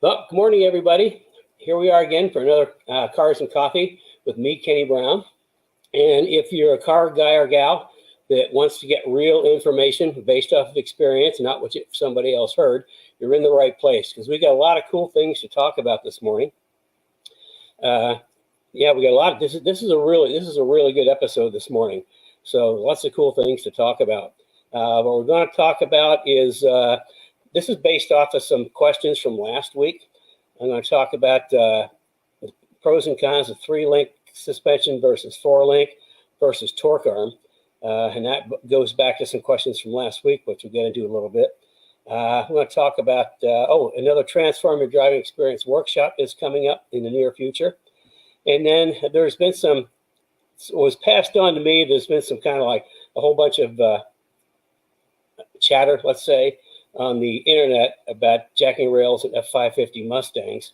Well, good morning, everybody. Here we are again for another Cars and Coffee with me, Kenny Brown. And if you're a car guy or gal that wants to get real information based off of experience, not what somebody else heard, you're in the right place because we got a lot of cool things to talk about this morning. Yeah, we got a lot of this is a really good episode this morning. So lots of cool things to talk about. What we're going to talk about is this is based off of some questions from last week. I'm going to talk about the pros and cons of 3-link suspension versus 4-link versus torque arm. And that goes back to some questions from last week, which we'll get into a little bit. I'm going to talk about, another Transform Your Driving Experience workshop is coming up in the near future. And then there's been some, was passed on to me, there's been some kind of like a whole bunch of chatter, let's say, on the internet about jacking rails and F550 Mustangs.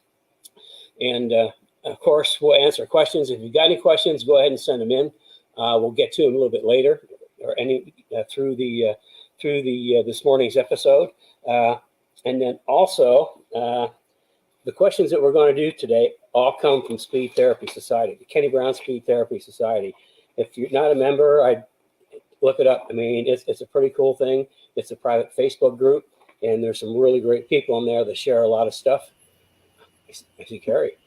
And of course, we'll answer questions. If you've got any questions, go ahead and send them in. We'll get to them a little bit later, or through this morning's episode. And then also, the questions that we're going to do today all come from Speed Therapy Society, the Kenny Brown Speed Therapy Society. If you're not a member, I'd look it up. I mean, it's a pretty cool thing. It's a private Facebook group, and there's some really great people in there that share a lot of stuff. I see Carrie.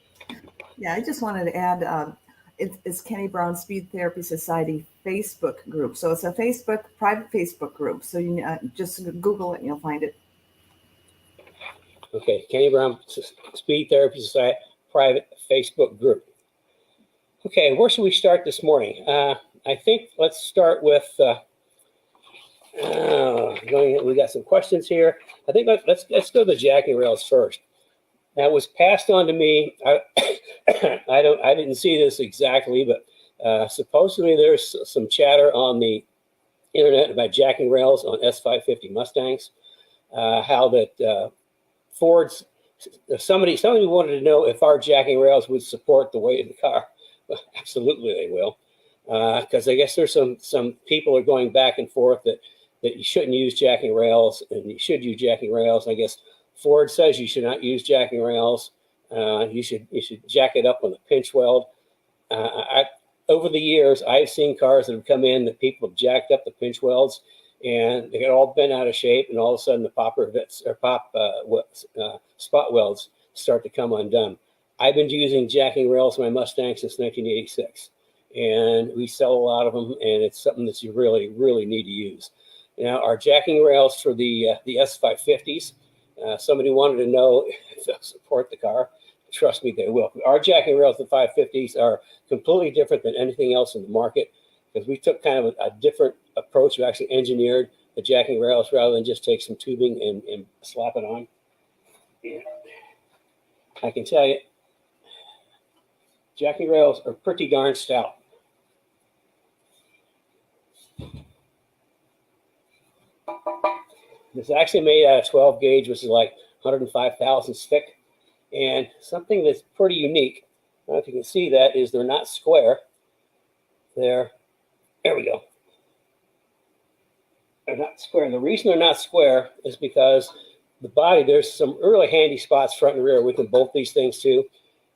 Yeah, I just wanted to add, it's Kenny Brown Speed Therapy Society Facebook group. So it's a private Facebook group. So you just Google it and you'll find it. Okay, Kenny Brown Speed Therapy Society private Facebook group. Okay, where should we start this morning? I think let's start with, we got some questions here. I think let's go to the jacking rails first. That was passed on to me. I didn't see this exactly, but supposedly there's some chatter on the internet about jacking rails on S550 Mustangs. How that Ford's somebody wanted to know if our jacking rails would support the weight of the car. Well, absolutely, they will. Because I guess there's some people are going back and forth that you shouldn't use jacking rails and you should use jacking rails. I guess Ford says you should not use jacking rails. You should jack it up on the pinch weld. Over the years, I've seen cars that have come in that people have jacked up the pinch welds and they get all bent out of shape, and all of a sudden the spot welds start to come undone. I've been using jacking rails in my Mustang since 1986, and we sell a lot of them, and it's something that you really, really need to use. Now, our jacking rails for the S550s, somebody wanted to know if they'll support the car. Trust me, they will. Our jacking rails, the 550s, are completely different than anything else in the market because we took kind of a different approach. We actually engineered the jacking rails rather than just take some tubing and slap it on. Yeah. I can tell you, jacking rails are pretty darn stout. This is actually made out of 12 gauge, which is like 105 thousandths thick. And something that's pretty unique, I don't know if you can see that, is they're not square. There we go. They're not square. And the reason they're not square is because the body, there's some really handy spots front and rear. We can bolt these things too.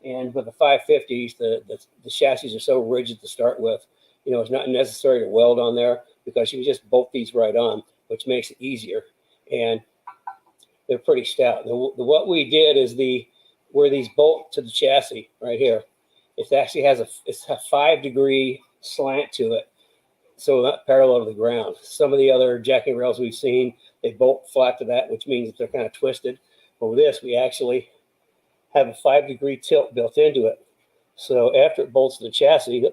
And with the 550s, the chassis are so rigid to start with, it's not necessary to weld on there because you can just bolt these right on, which makes it easier. And they're pretty stout. What we did is where these bolt to the chassis right here, it actually has a 5-degree slant to it, so not parallel to the ground. Some of the other jacking rails we've seen, they bolt flat to that, which means that they're kind of twisted. But with this, we actually have a 5-degree tilt built into it. So after it bolts to the chassis,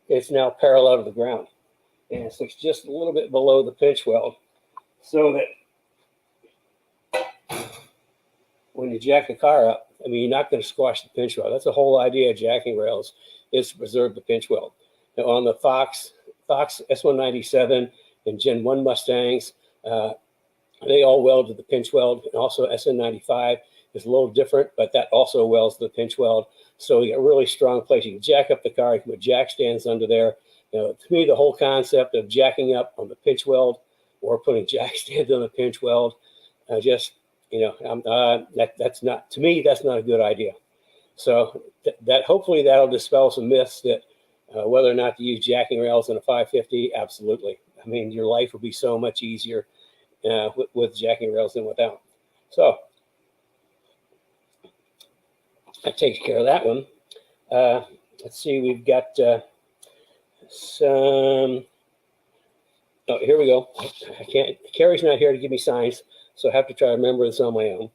it's now parallel to the ground. And so it's just a little bit below the pinch weld, so that when you jack the car up, I mean, you're not going to squash the pinch weld. That's the whole idea of jacking rails, is to preserve the pinch weld. Now, on the Fox S197 and Gen 1 Mustangs, they all weld to the pinch weld, and also SN95 is a little different, but that also welds to the pinch weld. So you get a really strong place. You can jack up the car, you can put jack stands under there. To me, the whole concept of jacking up on the pinch weld or putting jack stands on the pinch weld, that's not, to me, that's not a good idea. So that hopefully that'll dispel some myths that whether or not to use jacking rails in a 550, absolutely. I mean, your life will be so much easier with jacking rails than without. So that takes care of that one. Let's see, we've got some. Oh, here we go. I can't. Carrie's not here to give me signs, so I have to try to remember this on my own.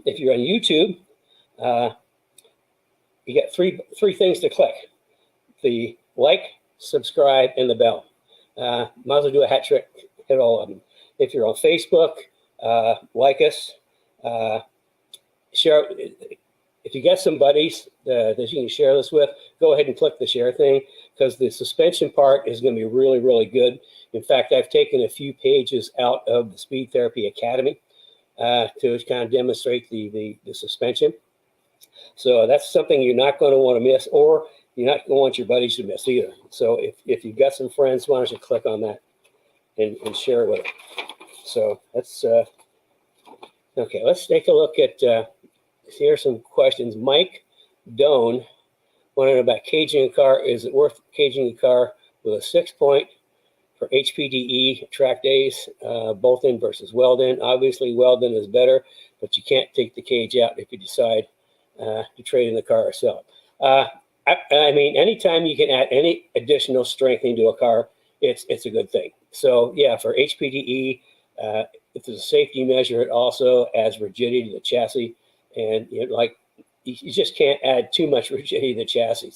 If you're on YouTube, you got three things to click: the like, subscribe, and the bell. Might as well do a hat trick. Hit all of them. If you're on Facebook, like us. Share. If you get some buddies that you can share this with, go ahead and click the share thing, because the suspension part is going to be really, really good. In fact, I've taken a few pages out of the Speed Therapy Academy to kind of demonstrate the suspension. So that's something you're not going to want to miss, or you're not going to want your buddies to miss either. So if you've got some friends, why don't you click on that and share it with them. So that's okay. Let's take a look at. Here's some questions. Mike Doan wanted to know about caging a car. Is it worth caging a car with a 6-point for HPDE track days, bolt in versus weld in? Obviously, weld in is better, but you can't take the cage out if you decide to trade in the car or sell it. I mean, anytime you can add any additional strength into a car, it's a good thing. So yeah, for HPDE, if there's a safety measure, it also adds rigidity to the chassis. And you just can't add too much rigidity to the chassis.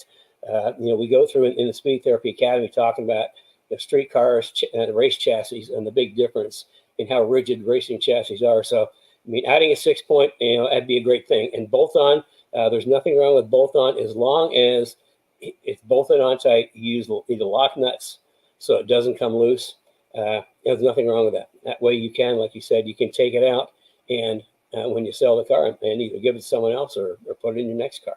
We go through in the Speed Therapy Academy talking about the street cars and race chassis and the big difference in how rigid racing chassis are. So, I mean, adding a 6-point, that'd be a great thing. And bolt-on, there's nothing wrong with bolt-on as long as it's bolted on tight. You use either lock nuts so it doesn't come loose. There's nothing wrong with that. That way you can, like you said, you can take it out and when you sell the car and either give it to someone else or put it in your next car.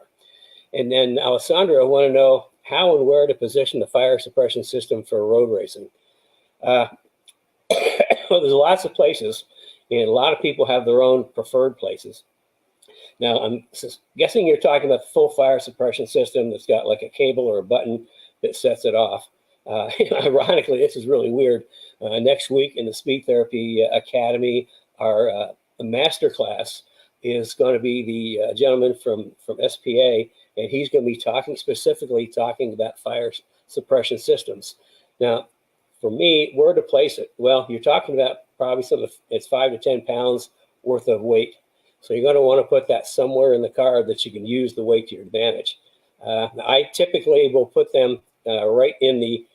And then Alessandro want to know how and where to position the fire suppression system for road racing. Well, there's lots of places, and a lot of people have their own preferred places. Now, I'm guessing you're talking about the full fire suppression system that's got like a cable or a button that sets it off. Ironically, this is really weird. Next week in the Speed Therapy Academy, our the master class is going to be the gentleman from SPA, and he's going to be specifically talking about fire suppression systems. Now, for me, where to place it? Well, you're talking about probably it's 5 to 10 pounds worth of weight. So you're going to want to put that somewhere in the car that you can use the weight to your advantage. I typically will put them right in the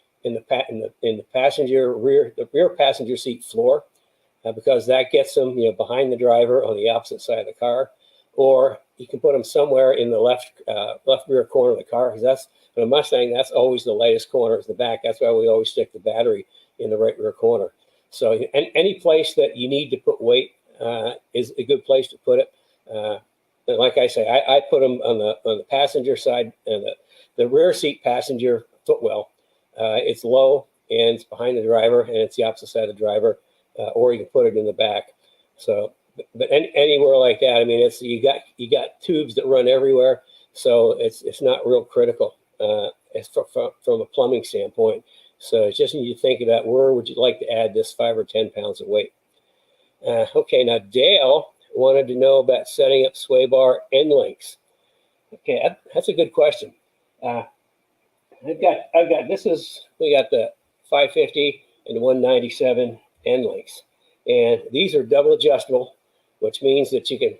rear passenger seat floor. Because that gets them, behind the driver on the opposite side of the car, or you can put them somewhere in the left rear corner of the car. Because that's in a Mustang, that's always the lightest corner is the back. That's why we always stick the battery in the right rear corner. So any place that you need to put weight is a good place to put it. And like I say, I put them on the passenger side and the rear seat passenger footwell. It's low and it's behind the driver, and it's the opposite side of the driver. Or you can put it in the back. So, but anywhere like that, I mean, you got tubes that run everywhere, so it's not real critical from a plumbing standpoint. So it's just need to think about where would you like to add this 5 or 10 pounds of weight. Okay, now Dale wanted to know about setting up sway bar end links. Okay, that's a good question. We got the 550 and the 197 end links, and these are double adjustable, which means that you can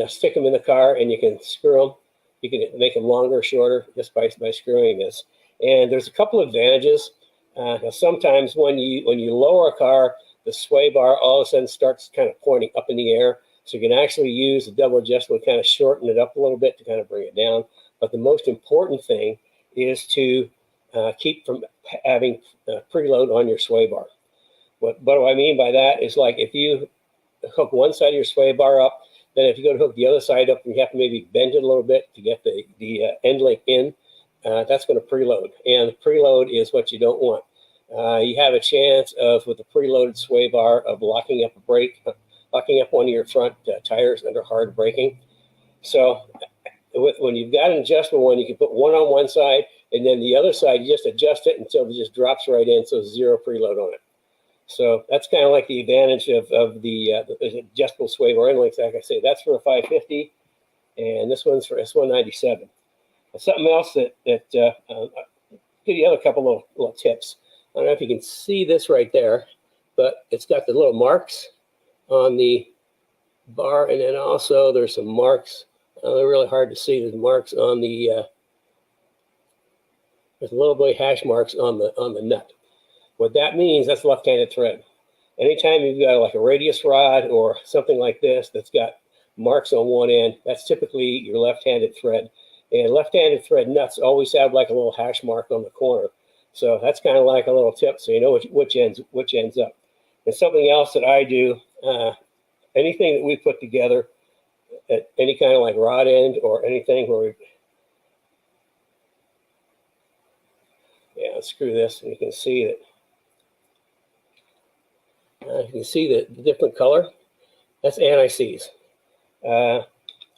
stick them in the car and you can screw them. You can make them longer or shorter just by screwing this. And there's a couple of advantages. Now sometimes when you lower a car, the sway bar all of a sudden starts kind of pointing up in the air. So you can actually use the double adjustable to kind of shorten it up a little bit to kind of bring it down. But the most important thing is to keep from having preload on your sway bar. What do I mean by that is, like, if you hook one side of your sway bar up, then if you go to hook the other side up, you have to maybe bend it a little bit to get the end link in. That's going to preload, and preload is what you don't want. You have a chance of, with the preloaded sway bar, of locking up a brake locking up one of your front tires under hard braking. So when you've got an adjustable one, you can put one on one side, and then the other side, you just adjust it until it just drops right in, so zero preload on it. So that's kind of like the advantage of the adjustable sway bar end links. Like I say, that's for a 550, and this one's for S197. Something else that I'll give you a couple little tips. I don't know if you can see this right there, but it's got the little marks on the bar, and then also there's some marks. They're really hard to see. There's marks on the there's a little bit of hash marks on the nut. What that means, that's left-handed thread. Anytime you've got like a radius rod or something like this that's got marks on one end, that's typically your left-handed thread. And left-handed thread nuts always have like a little hash mark on the corner. So that's kind of like a little tip, so you know which ends up. And something else that I do, anything that we put together at any kind of like rod end or anything where let's screw this, and you can see that. You can see the different color. That's anti-seize. On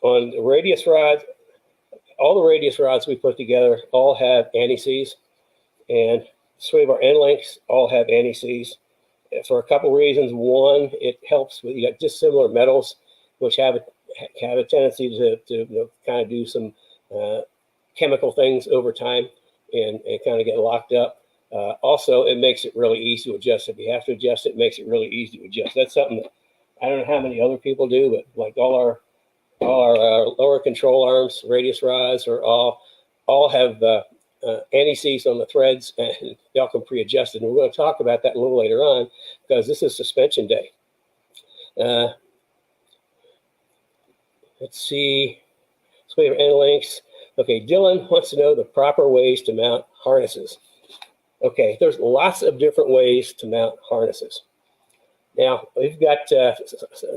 the radius rods, all the radius rods we put together all have anti-seize, and sway bar end links all have anti-seize for a couple reasons. One, it helps with, you got dissimilar metals which have a tendency to kind of do some chemical things over time and kind of get locked up. Also, it makes it really easy to adjust. If you have to adjust it, it makes it really easy to adjust. That's something that I don't know how many other people do, but like all our lower control arms, radius rods, or all have anti-seize on the threads, and they all come pre-adjusted. And we're going to talk about that a little later on because this is suspension day. Let's see. Sway bar end links. Okay, Dylan wants to know the proper ways to mount harnesses. Okay, there's lots of different ways to mount harnesses. Now, we've got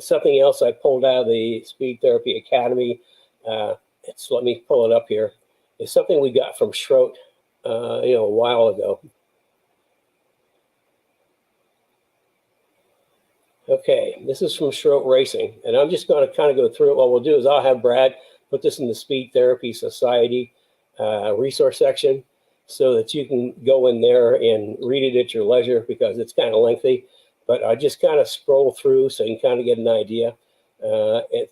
something else I pulled out of the Speed Therapy Academy. Let me pull it up here. It's something we got from Schroet, a while ago. Okay, this is from Schroet Racing, and I'm just going to kind of go through it. What we'll do is I'll have Brad put this in the Speed Therapy Society resource section, so that you can go in there and read it at your leisure because it's kind of lengthy. But I just kind of scroll through so you can kind of get an idea.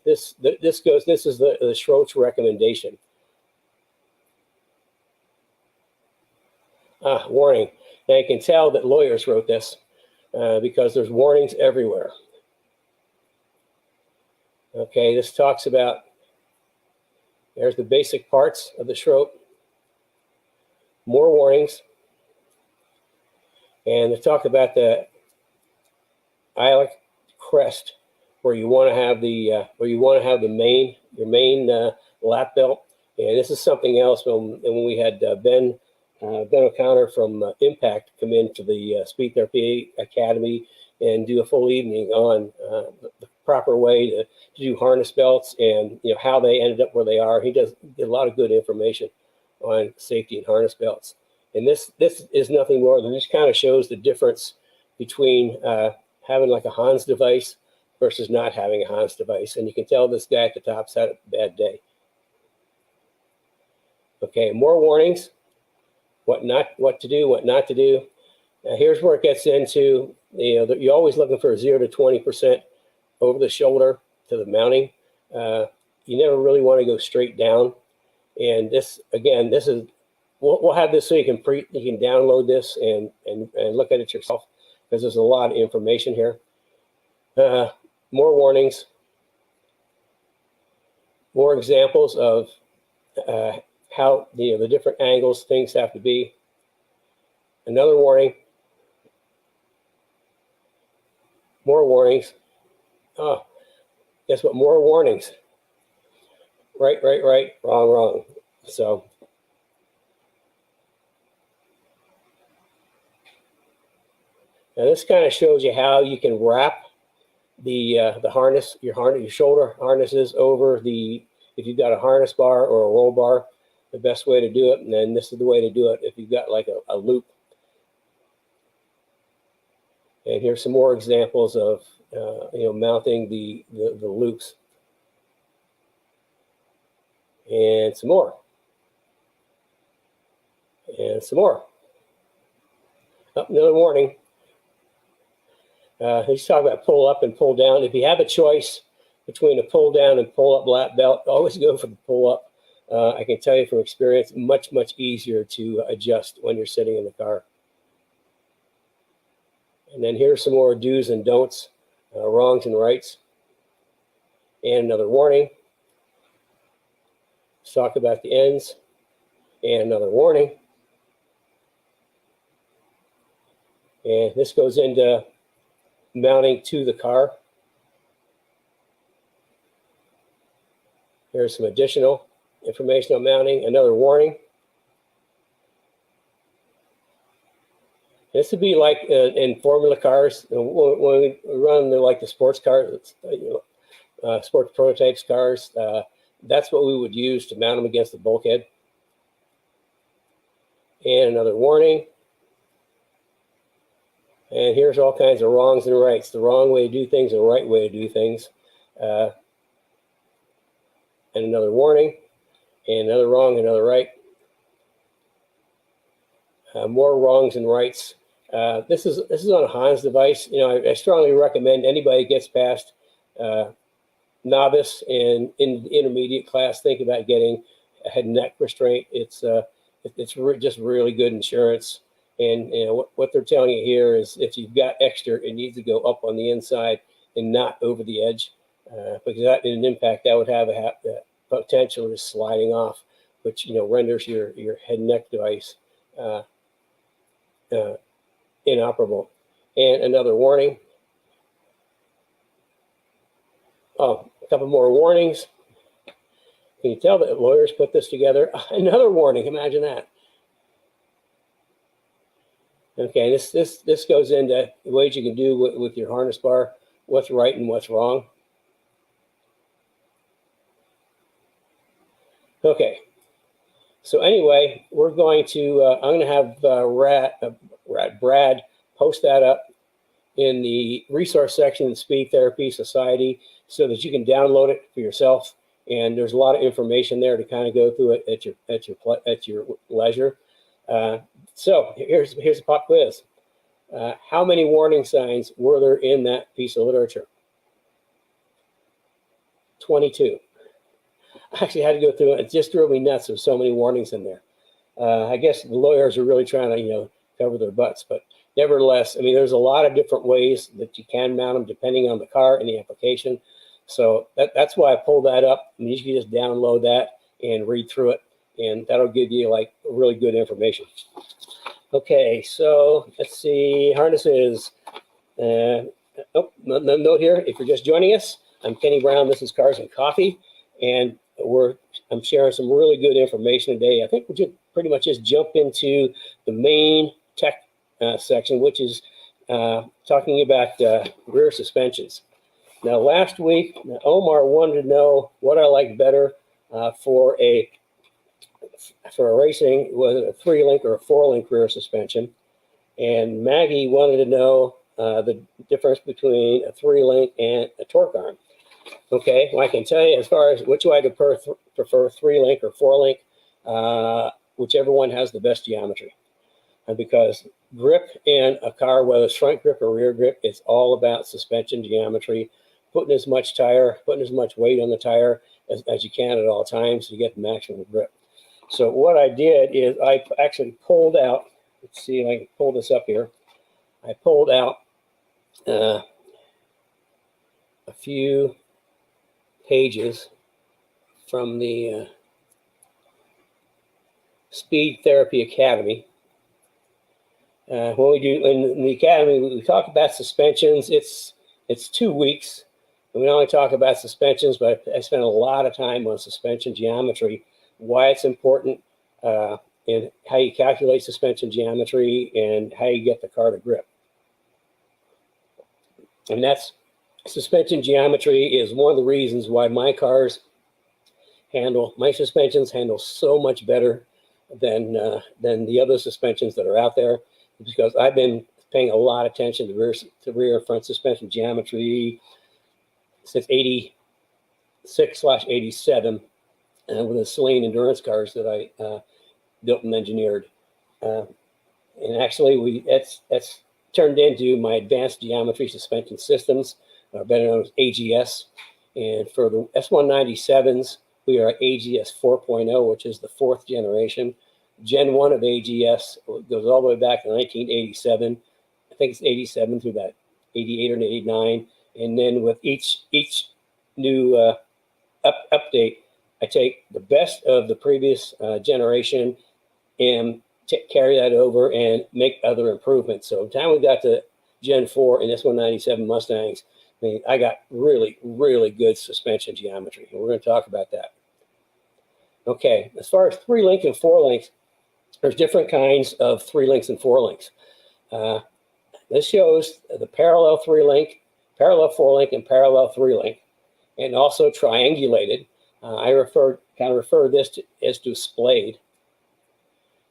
This is the Schroet's recommendation. Warning. Now you can tell that lawyers wrote this because there's warnings everywhere. Okay, this talks about, there's the basic parts of the Schroet. More warnings, and they talk about the iliac crest, where you want to have the main lap belt. And this is something else when we had Ben O'Connor from Impact come into the Speed Therapy Academy and do a full evening on the proper way to do harness belts and how they ended up where they are. He did a lot of good information on safety and harness belts. And this is nothing more than, just kind of shows the difference between having like a Hans device versus not having a Hans device. And you can tell this guy at the top's had a bad day. Okay, more warnings, what to do, what not to do. Now here's where it gets into, you're always looking for 0 to 20% over the shoulder to the mounting. You never really want to go straight down. And this, again, this is, we'll have this so you can download this and look at it yourself, because there's a lot of information here. More warnings, more examples of how the different angles things have to be. Another warning. More warnings. Oh, guess what? More warnings. Right, wrong. So now this kind of shows you how you can wrap the harness, your shoulder harnesses over if you've got a harness bar or a roll bar, the best way to do it. And then this is the way to do it if you've got like a loop. And here's some more examples of mounting the loops. And some more. And some more. Oh, another warning. Let's talk about pull up and pull down. If you have a choice between a pull down and pull up lap belt, always go for the pull up. I can tell you from experience, much, much easier to adjust when you're sitting in the car. And then here's some more do's and don'ts, wrongs and rights. And another warning. Let's talk about the ends. And another warning. And this goes into mounting to the car. Here's some additional information on mounting. Another warning. This would be like in Formula cars when we run like the sports cars, sports prototypes cars. That's what we would use to mount them against the bulkhead. And another warning. And here's all kinds of wrongs and rights. The wrong way to do things and the right way to do things. And another warning. And another wrong, another right. More wrongs and rights. This is on a Hans device. I strongly recommend anybody who gets past novice and in intermediate class think about getting a head and neck restraint. It's just really good insurance. And what they're telling you here is if you've got extra, it needs to go up on the inside and not over the edge, because that in an impact that would have the potential of sliding off, which renders your head and neck device inoperable. And another warning. Oh, a couple more warnings. Can you tell that lawyers put this together? Another warning. Imagine that. Okay, this goes into the ways you can do with your harness bar, what's right and what's wrong. Okay, so anyway, we're going to, I'm going to have Brad post that up in the resource section of the Speed Therapy Society so that you can download it for yourself. And there's a lot of information there to kind of go through it at your leisure. So here's a pop quiz. How many warning signs were there in that piece of literature? 22. I actually had to go through it. It just drove me nuts. There's so many warnings in there. I guess the lawyers are really trying to, cover their butts, but nevertheless, I mean, there's a lot of different ways that you can mount them depending on the car and the application. So that's why I pulled that up. I mean, you can just download that and read through it, and that'll give you like really good information. Okay, so let's see, harnesses. Note here, if you're just joining us, I'm Kenny Brown, this is Cars and Coffee, and I'm sharing some really good information today. I think we'll just pretty much just jump into the main tech section, which is talking about rear suspensions. Now, last week, Omar wanted to know what I like better for a racing, whether a 3-link or a 4-link rear suspension. And Maggie wanted to know the difference between a 3-link and a torque arm. Okay, well, I can tell you as far as which way I prefer 3-link or 4-link, whichever one has the best geometry. Because grip in a car, whether it's front grip or rear grip, it's all about suspension geometry, putting as much weight on the tire as you can at all times to get the maximum grip. So what I did is I actually pulled out, let's see if I can pull this up here. I pulled out a few pages from the Speed Therapy Academy. When we do in the academy, we talk about suspensions. It's 2 weeks. And we only talk about suspensions, but I spent a lot of time on suspension geometry, why it's important, and how you calculate suspension geometry and how you get the car to grip. And that's suspension geometry is one of the reasons why my suspensions handle so much better than the other suspensions that are out there, because I've been paying a lot of attention to rear and front suspension geometry since 86/87 with the Selene endurance cars that I built and engineered. And actually, that's turned into my advanced geometry suspension systems, better known as AGS. And for the S197s, we are at AGS 4.0, which is the 4th generation. Gen 1 of AGS goes all the way back to 1987. I think it's 87 through about 88 or 89. And then with each new update, I take the best of the previous generation and carry that over and make other improvements. So by the time we got to Gen 4 and S197 Mustangs, I mean, I got really, really good suspension geometry. And we're going to talk about that. Okay, as far as 3-link and 4-links, there's different kinds of 3-links and 4-links. This shows the parallel 3-link, parallel 4-link, and parallel 3-link, and also triangulated. I kind of refer this to as to splayed.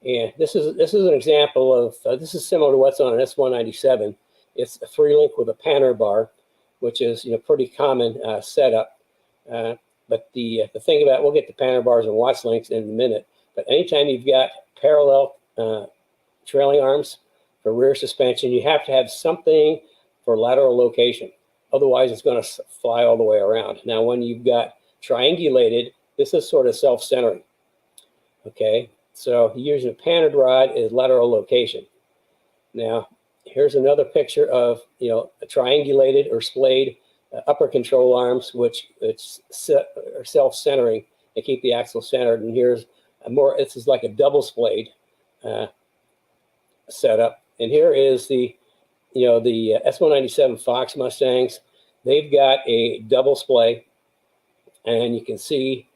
And this is an example of this is similar to what's on an S197. It's a 3-link with a panner bar, which is pretty common setup. But the thing about, we'll get to panner bars and watch links in a minute. But anytime you've got parallel trailing arms for rear suspension, you have to have something for lateral location. Otherwise, it's going to fly all the way around. Now, when you've got triangulated, this is sort of self-centering. Okay, so using a pannered rod is lateral location. Now, here's another picture of a triangulated or splayed upper control arms, which are self-centering. They keep the axle centered. And here's this is like a double splayed setup. And here is the S197 Fox Mustangs. They've got a double splay, and you can see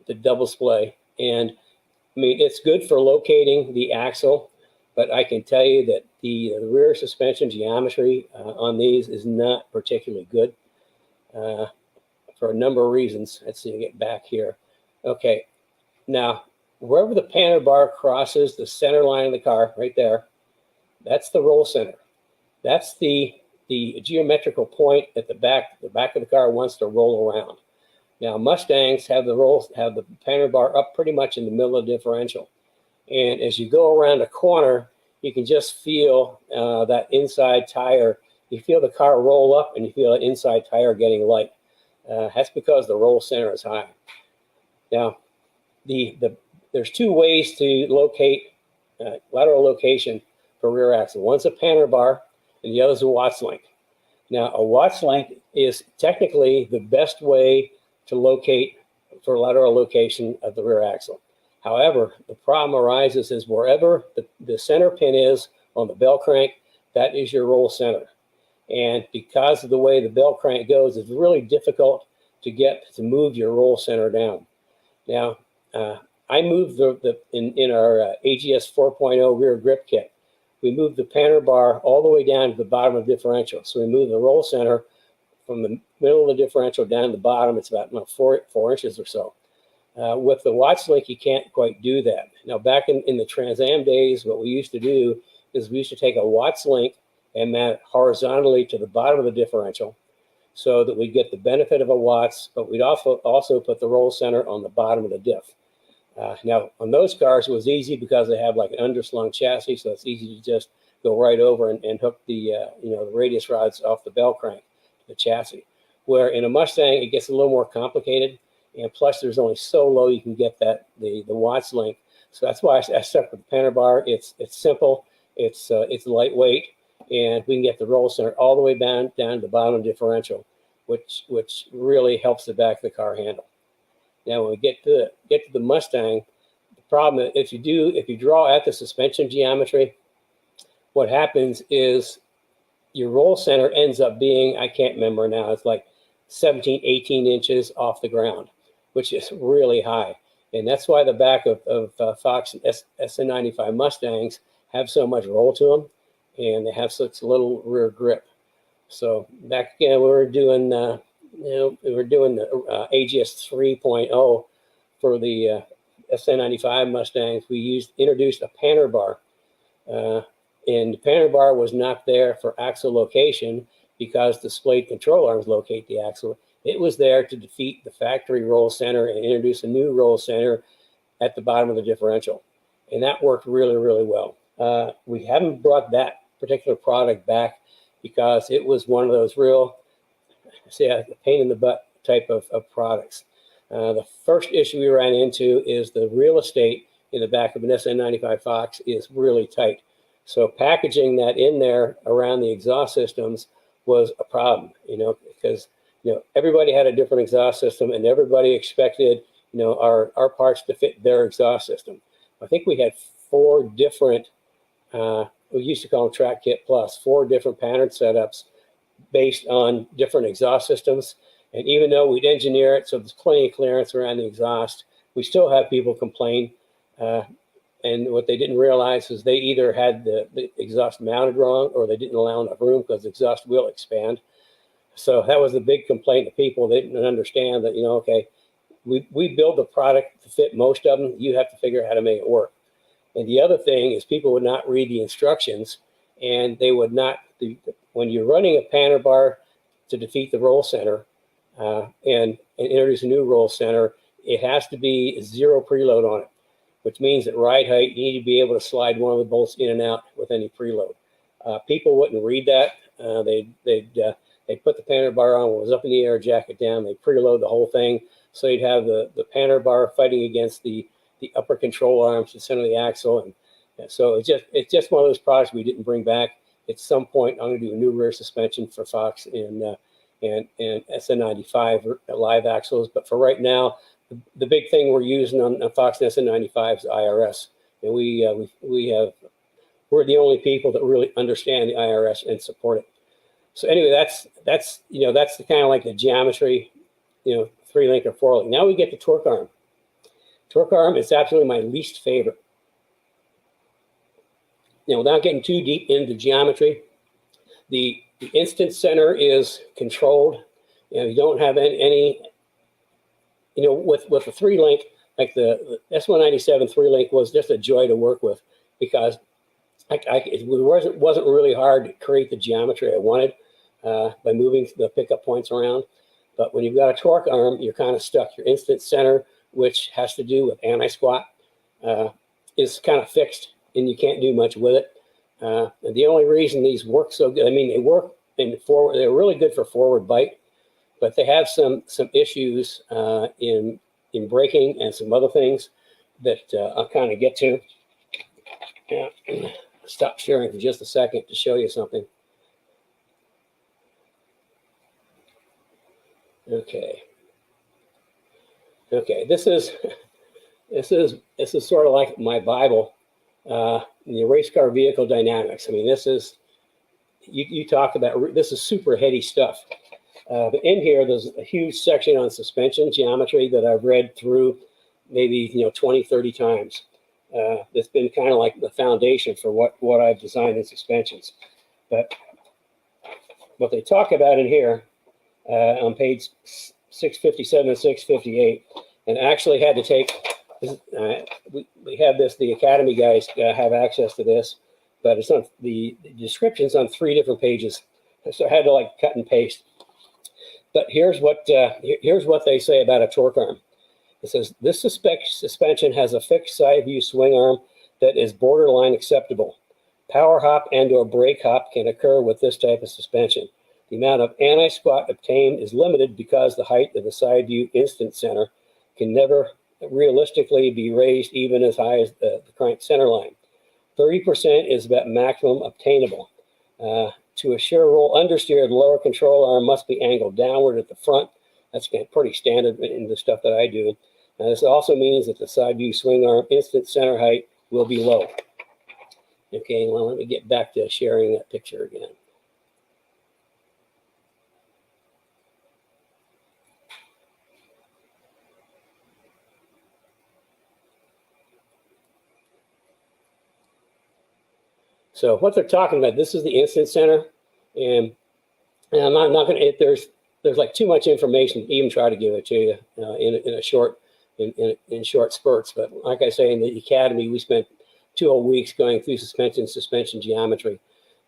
the double splay. And I mean, it's good for locating the axle, but I can tell you that the rear suspension geometry on these is not particularly good for a number of reasons. Let's see, get back here. Okay, now wherever the panner bar crosses the center line of the car, right there, that's the roll center. That's the geometrical point at the back of the car wants to roll around. Now Mustangs have the panner bar up pretty much in the middle of the differential, and as you go around a corner, you can just feel that inside tire. You feel the car roll up, and you feel that inside tire getting light. That's because the roll center is high. Now, there's 2 ways to locate lateral location for rear axle. One's a panner bar, and the other's a Watts link. Now, a Watts link is technically the best way to locate for lateral location of the rear axle. However, the problem arises is wherever the center pin is on the bell crank, that is your roll center. And because of the way the bell crank goes, it's really difficult to move your roll center down. Now, I moved in our AGS 4.0 rear grip kit, we moved the panner bar all the way down to the bottom of the differential. So we moved the roll center from the middle of the differential down to the bottom. It's about 4 inches or so. With the Watts link, you can't quite do that. Now, back in the Trans Am days, what we used to do is we used to take a Watts link and mount it horizontally to the bottom of the differential so that we'd get the benefit of a Watts, but we'd also put the roll center on the bottom of the diff. Now, on those cars, it was easy because they have like an underslung chassis, so it's easy to just go right over and hook the the radius rods off the bell crank to the chassis. Where in a Mustang, it gets a little more complicated, and plus there's only so low you can get the Watts link. So that's why I stuck with the panner bar. It's simple, it's lightweight, and we can get the roll center all the way down to the bottom of the differential, which really helps the back of the car handle. Now, when we get to the Mustang, the problem is if you draw at the suspension geometry, what happens is your roll center ends up being, I can't remember now, it's like 17, 18 inches off the ground, which is really high. And that's why the back of Fox and SN95 Mustangs have so much roll to them, and they have such little rear grip. So back again, we were doing the AGS 3.0 for the SN95 Mustangs. We introduced a panner bar And the panel bar was not there for axle location because the splayed control arms locate the axle. It was there to defeat the factory roll center and introduce a new roll center at the bottom of the differential. And that worked really, really well. We haven't brought that particular product back because it was one of those real, a pain in the butt type of products. The first issue we ran into is the real estate in the back of an SN95 Fox is really tight. So packaging that in there around the exhaust systems was a problem, because everybody had a different exhaust system and everybody expected our parts to fit their exhaust system. I think we had 4 different, we used to call them Track Kit Plus, 4 different pattern setups based on different exhaust systems. And even though we'd engineer it so there's plenty of clearance around the exhaust, we still have people complain. And what they didn't realize is they either had the exhaust mounted wrong or they didn't allow enough room because the exhaust will expand. So that was the big complaint to people. They didn't understand that, okay, we build the product to fit most of them. You have to figure out how to make it work. And the other thing is people would not read the instructions, and they would not, when you're running a panel bar to defeat the roll center and introduce a new roll center, it has to be 0 preload on it, which means at ride height, you need to be able to slide one of the bolts in and out with any preload. People wouldn't read that. They'd put the panel bar on, it was up in the air, jack it down, they preload the whole thing. So you'd have the panel bar fighting against the upper control arms, the center of the axle. And so it's just one of those products we didn't bring back. At some point, I'm going to do a new rear suspension for Fox and SN95 live axles. But for right now, the big thing we're using on Fox and SN95 is IRS. And we're the only people that really understand the IRS and support it. So anyway, that's the kind of like the geometry, 3-link or 4-link. Now we get to torque arm. Torque arm is absolutely my least favorite. Without getting too deep into geometry, the instant center is controlled. You don't have any with the 3-link, like the S197 3-link was just a joy to work with because it wasn't really hard to create the geometry I wanted by moving the pickup points around. But when you've got a torque arm, you're kind of stuck. Your instant center, which has to do with anti-squat, is kind of fixed, and you can't do much with it. And the only reason these work so good, they work in forward. They're really good for forward bite, but they have some issues in braking and some other things that I'll kind of get to. Stop sharing for just a second to show you something. Okay, this is sort of like my Bible, the race car vehicle dynamics. This is, you talk about, this is super heady stuff. But in here, there's a huge section on suspension geometry that I've read through maybe 20, 30 times. That's been kind of like the foundation for what I've designed in suspensions. But what they talk about in here on page 657 and 658, and actually had to take, we have this, the Academy guys have access to this, but it's on the description's on 3 different pages. So I had to cut and paste. But here's what they say about a torque arm. It says, this suspension has a fixed side view swing arm that is borderline acceptable. Power hop and or brake hop can occur with this type of suspension. The amount of anti-squat obtained is limited because the height of the side view instant center can never realistically be raised even as high as the crank center line. 30% is about maximum obtainable. To assure roll understeer, the lower control arm must be angled downward at the front. That's pretty standard in the stuff that I do. This also means that the side view swing arm instant center height will be low. Okay, well, let me get back to sharing that picture again. So what they're talking about, this is the instant center, and I'm not going to. There's like too much information to even try to give it to you in short spurts. But like I say, in the Academy, we spent 2 weeks going through suspension geometry.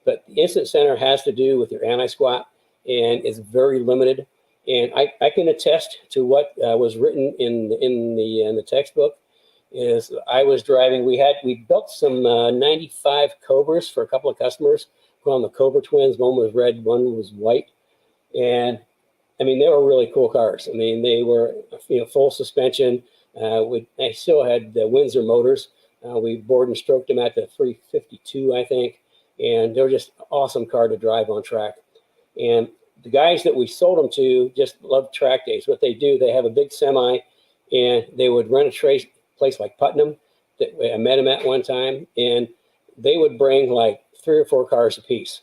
But the instant center has to do with your anti-squat, and it's very limited. And I can attest to what was written in the textbook. Is I was driving. We built some 95 Cobras for a couple of customers. We call them the Cobra twins. One was red, one was white, and I mean they were really cool cars. I mean they were full suspension. I still had the Windsor motors. We bored and stroked them at the 352, I think, and they were just an awesome car to drive on track. And the guys that we sold them to just loved track days. What they do, they have a big semi, and they would rent a place like Putnam that I met them at one time, and they would bring like 3 or 4 cars apiece.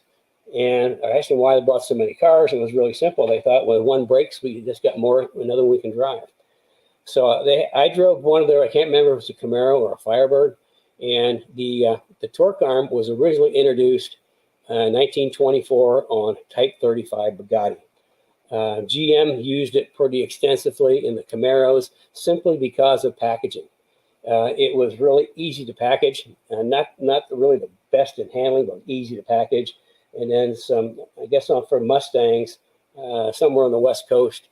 And I asked them why they bought so many cars, and it was really simple. They thought, well, one breaks, we just got another one we can drive. So I drove one of their, I can't remember if it was a Camaro or a Firebird, and the torque arm was originally introduced in 1924 on Type 35 Bugatti. GM used it pretty extensively in the Camaros simply because of packaging. It was really easy to package, not really the best in handling, but easy to package. And then some, I guess, for Mustangs, somewhere on the West Coast,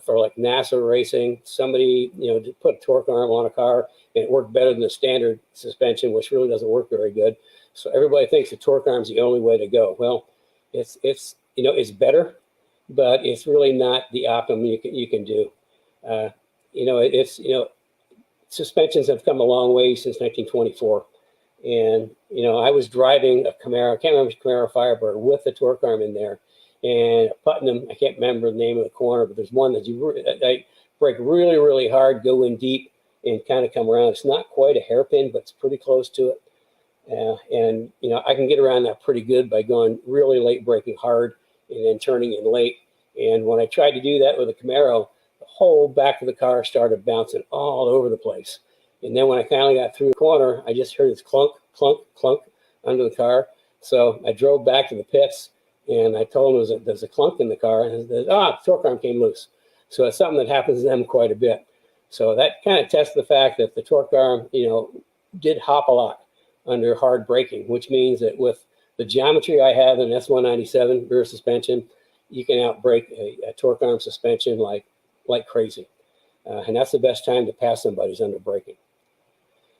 for like NASA racing, somebody to put a torque arm on a car, and it worked better than the standard suspension, which really doesn't work very good. So everybody thinks the torque arm is the only way to go. Well, it's better, but it's really not the optimum you can do. Suspensions have come a long way since 1924. And, I was driving a Camaro, I can't remember Camaro Firebird, with the torque arm in there. And Putnam, I can't remember the name of the corner, but there's one that I brake really, really hard, go in deep, and kind of come around. It's not quite a hairpin, but it's pretty close to it. I can get around that pretty good by going really late, braking hard, and then turning in late. And when I tried to do that with a Camaro, the whole back of the car started bouncing all over the place. And then when I finally got through the corner, I just heard this clunk, clunk, clunk under the car. So I drove back to the pits, and I told them there's a clunk in the car, and the torque arm came loose. So it's something that happens to them quite a bit. So that kind of tests the fact that the torque arm, did hop a lot under hard braking, which means that with the geometry I have in S197 rear suspension, you can outbrake a torque arm suspension like crazy. And that's the best time to pass somebody's under braking.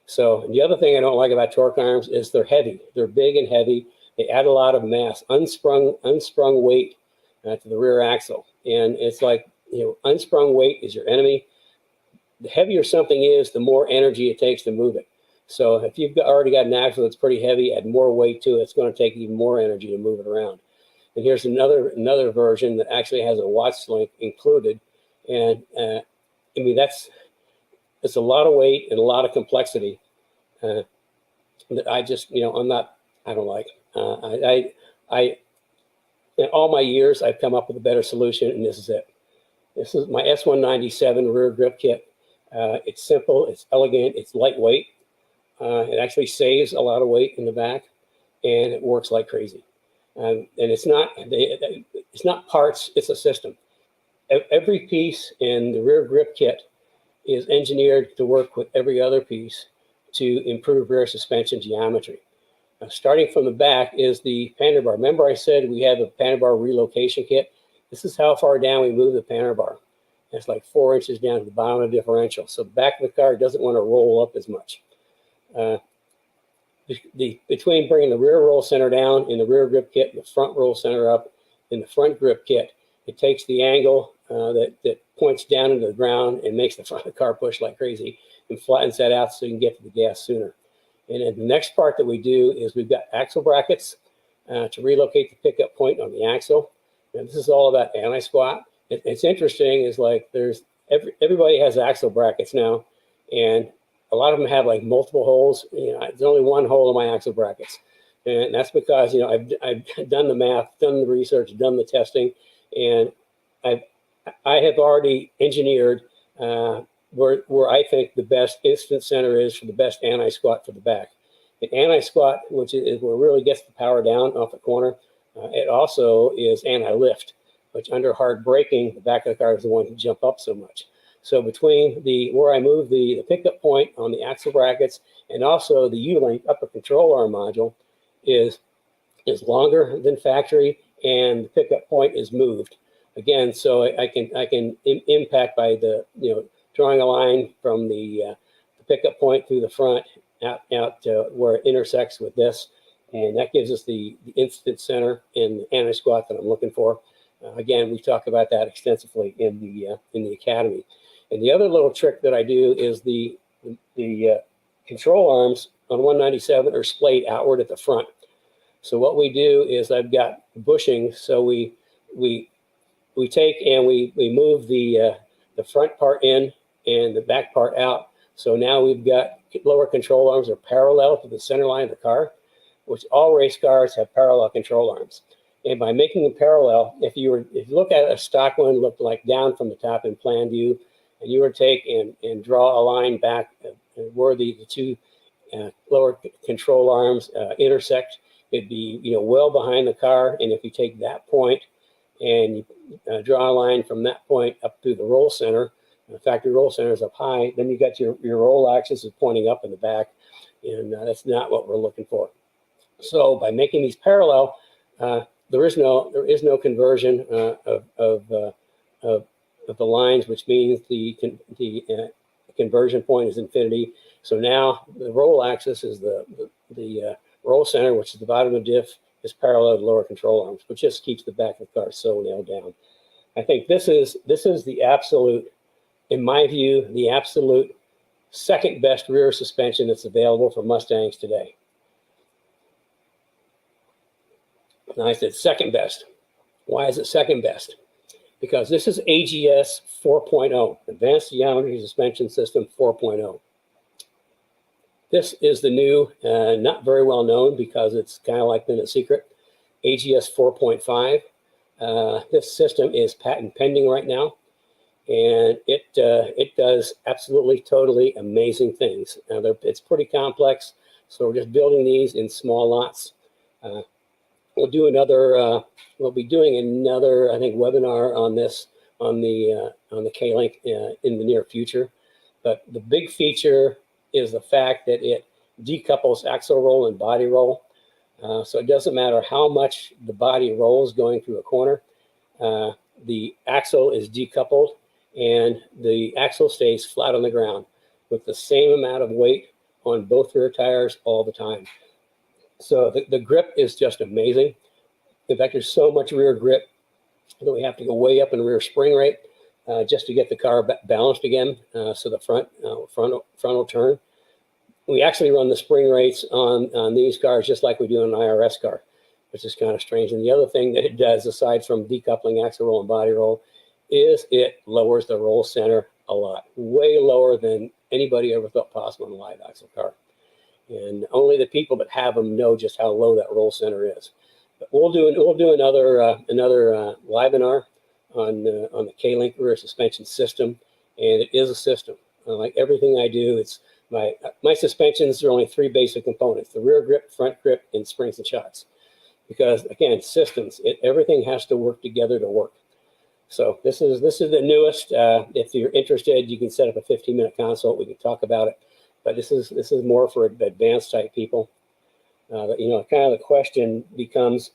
So the other thing I don't like about torque arms is they're heavy. They're big and heavy. They add a lot of mass, unsprung weight to the rear axle. And it's like, unsprung weight is your enemy. The heavier something is, the more energy it takes to move it. So if you've already got an axle that's pretty heavy, add more weight to it, it's going to take even more energy to move it around. And here's another version that actually has a Watts link included. And it's a lot of weight and a lot of complexity that I just, I don't like. In all my years, I've come up with a better solution, and this is it. This is my S197 rear grip kit. It's simple, it's elegant, it's lightweight. It actually saves a lot of weight in the back, and it works like crazy. And it's not parts, it's a system. Every piece in the rear grip kit is engineered to work with every other piece to improve rear suspension geometry. Starting from the back is the panel bar. Remember I said we have a panel bar relocation kit? This is how far down we move the panel bar. It's like 4 inches down to the bottom of the differential. So the back of the car doesn't want to roll up as much. Between bringing the rear roll center down in the rear grip kit and the front roll center up in the front grip kit, it takes the angle that points down into the ground and makes the front of the car push like crazy and flattens that out so you can get to the gas sooner. And then the next part that we do is we've got axle brackets to relocate the pickup point on the axle. And this is all about anti-squat. It's interesting is like everybody has axle brackets now, and a lot of them have like multiple holes. There's only one hole in my axle brackets. And that's because, I've done the math, done the research, done the testing, and I have already engineered where I think the best instant center is for the best anti-squat for the back. The anti-squat, which is where it really gets the power down off the corner, it also is anti-lift, which under hard braking, the back of the car is the one to jump up so much. So between where I move the pickup point on the axle brackets and also the U-link upper control arm module is longer than factory, and the pickup point is moved again. So I can impact by drawing a line from the pickup point through the front out to where it intersects with this, and that gives us the instant center and the anti-squat that I'm looking for. Again, we talk about that extensively in the academy. And the other little trick that I do is the control arms on 197 are splayed outward at the front. So what we do is I've got bushing. So we take and we move the front part in and the back part out. So now we've got lower control arms are parallel to the center line of the car, which all race cars have parallel control arms. And by making them parallel, if you look at a stock one, looked like down from the top in plan view, and you were to take and draw a line back where the two lower control arms intersect, it'd be well behind the car. And if you take that point and you draw a line from that point up through the roll center, the factory roll center is up high, then you got your roll axis is pointing up in the back, and that's not what we're looking for. So by making these parallel, there is no conversion of the lines, which means the conversion point is infinity. So now the roll axis is the roll center, which is the bottom of the diff, is parallel to the lower control arms, which just keeps the back of the car so nailed down. I think this is the absolute, in my view, the absolute second best rear suspension that's available for Mustangs today. Now I said second best. Why is it second best? Because this is AGS 4.0, Advanced Geometry Suspension System 4.0. This is the new, not very well known because it's kind of like been a secret, AGS 4.5. This system is patent pending right now, and it does absolutely, totally amazing things. Now it's pretty complex, so we're just building these in small lots. We'll do another. We'll be doing another, I think, webinar on this on the K-Link in the near future. But the big feature is the fact that it decouples axle roll and body roll. So it doesn't matter how much the body rolls going through a corner. The axle is decoupled, and the axle stays flat on the ground with the same amount of weight on both rear tires all the time. So the grip is just amazing. In fact, there's so much rear grip that we have to go way up in rear spring rate just to get the car balanced again. So the frontal turn. We actually run the spring rates on these cars just like we do on an IRS car, which is kind of strange. And the other thing that it does, aside from decoupling axle roll and body roll, is it lowers the roll center a lot, way lower than anybody ever thought possible in a live axle car. And only the people that have them know just how low that roll center is. But we'll do another webinar on the K-Link rear suspension system, and it is a system. Like everything I do, it's my suspensions are only three basic components: the rear grip, front grip, and springs and shocks. Because again, systems, everything has to work together to work. So this is the newest. If you're interested, you can set up a 15-minute consult. We can talk about it. But this is more for advanced type people. Kind of the question becomes,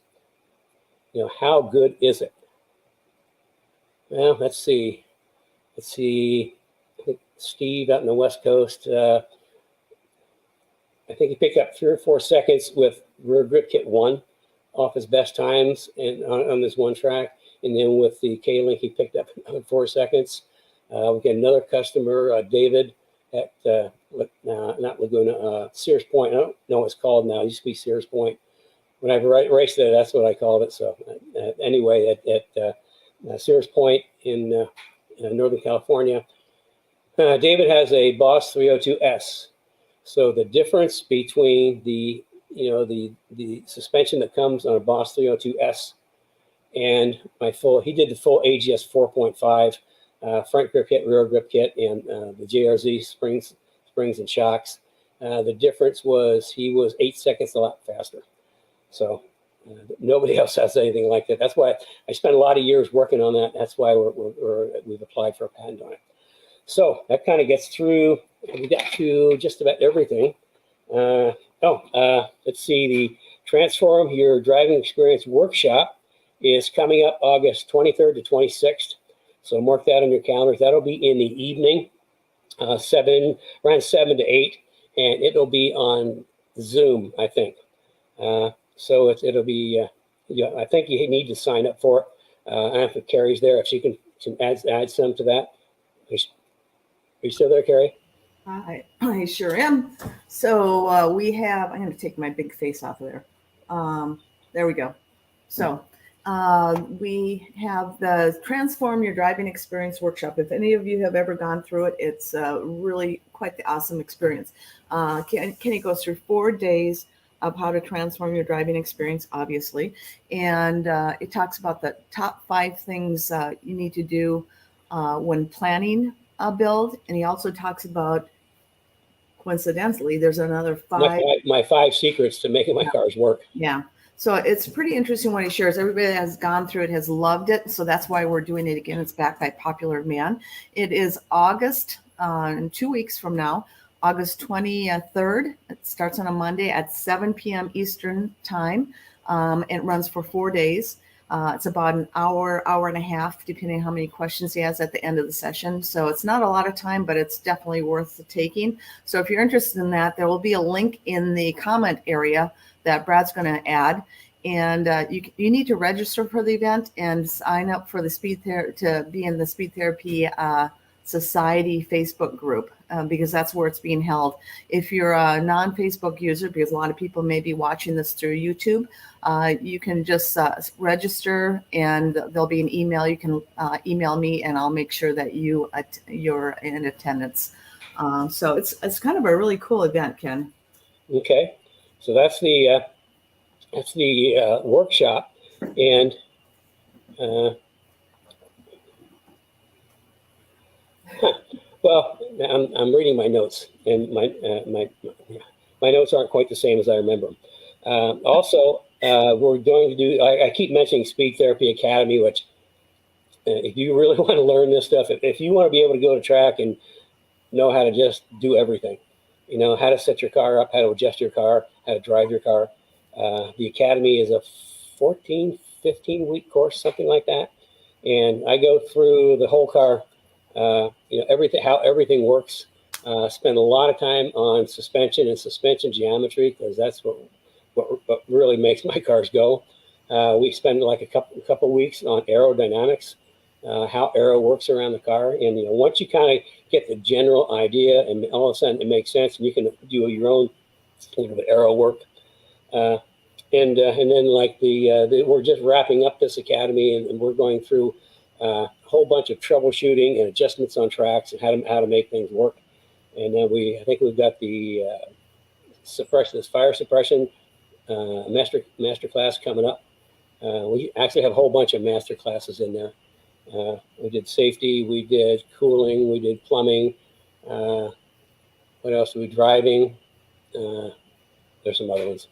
how good is it? Well, let's see. I think Steve out in the West Coast, I think he picked up 3 or 4 seconds with rear grip kit 1 off his best times and on this one track. And then with the K-Link, he picked up another 4 seconds. We got another customer, David, at not Laguna, Sears Point. I don't know what it's called now. It used to be Sears Point. When I raced there, that's what I called it. So anyway, at Sears Point in Northern California, David has a Boss 302S. So the difference between the suspension that comes on a Boss 302S and he did the full AGS 4.5. Front grip kit, rear grip kit, and the JRZ springs and shocks. The difference was he was 8 seconds a lot faster. So nobody else has anything like that. That's why I spent a lot of years working on that. That's why we've applied for a patent on it. So that kind of gets through. We got to just about everything. Let's see. The Transform Your Driving Experience workshop is coming up August 23rd to 26th. So mark that on your calendars. That'll be in the evening, around 7 to 8, and it'll be on Zoom, I think. So it'll be. I think you need to sign up for it. I don't know if Carrie's there. If she can add some to that. Are you still there, Carrie? I sure am. So we have, I'm going to take my big face off of there. There we go. So we have the Transform Your Driving Experience workshop. If any of you have ever gone through it, it's really quite the awesome experience. Kenny goes through 4 days of how to transform your driving experience, obviously. And it talks about the top 5 things you need to do when planning a build. And he also talks about, coincidentally, there's another 5. My 5 secrets to making my cars work. Yeah. So it's pretty interesting what he shares. Everybody that has gone through it has loved it. So that's why we're doing it again. It's backed by popular demand. It is August, in 2 weeks from now, August 23rd. It starts on a Monday at 7 p.m. Eastern time. It runs for 4 days. It's about an hour and a half, depending on how many questions he has at the end of the session. So it's not a lot of time, but it's definitely worth the taking. So if you're interested in that, there will be a link in the comment area that Brad's going to add. And you need to register for the event and sign up for the to be in the Speed Therapy Society Facebook group, because that's where it's being held. If you're a non-Facebook user, because a lot of people may be watching this through YouTube, you can just register, and there'll be an email. You can email me, and I'll make sure that you're in attendance. So it's kind of a really cool event, Ken. Okay, so that's the workshop, and well, I'm reading my notes, and my notes aren't quite the same as I remember them. Also, we're going to do. I keep mentioning Speed Therapy Academy, which if you really want to learn this stuff, if you want to be able to go to track and know how to just do everything, how to set your car up, how to adjust your car, how to drive your car. The Academy is a 15 week course, something like that, and I go through the whole car. Everything, how everything works. Spend a lot of time on suspension and suspension geometry, because that's what really makes my cars go. We spend like a couple weeks on aerodynamics, how aero works around the car, and once you kind of get the general idea, and all of a sudden it makes sense, and you can do your own aero work. And then like we're just wrapping up this academy, and we're going through a whole bunch of troubleshooting and adjustments on tracks and how to make things work. And then I think we've got the fire suppression master class coming up. We actually have a whole bunch of master classes in there. We did safety, we did cooling, we did plumbing. What else? We driving. There's some other ones.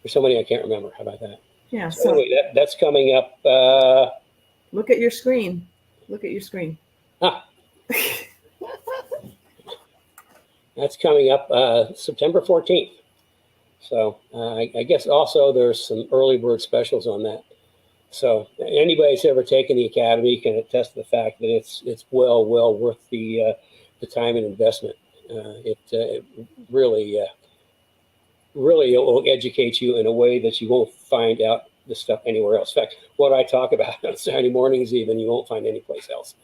There's so many I can't remember. How about that? Yeah. So anyway, that's coming up. Look at your screen. Look at your screen. That's coming up September 14th. So I guess also there's some early bird specials on that. So anybody who's ever taken the academy can attest to the fact that it's well worth the time and investment. It really will educate you in a way that you won't find out this stuff anywhere else. In fact, what I talk about on Saturday mornings even, you won't find anyplace else.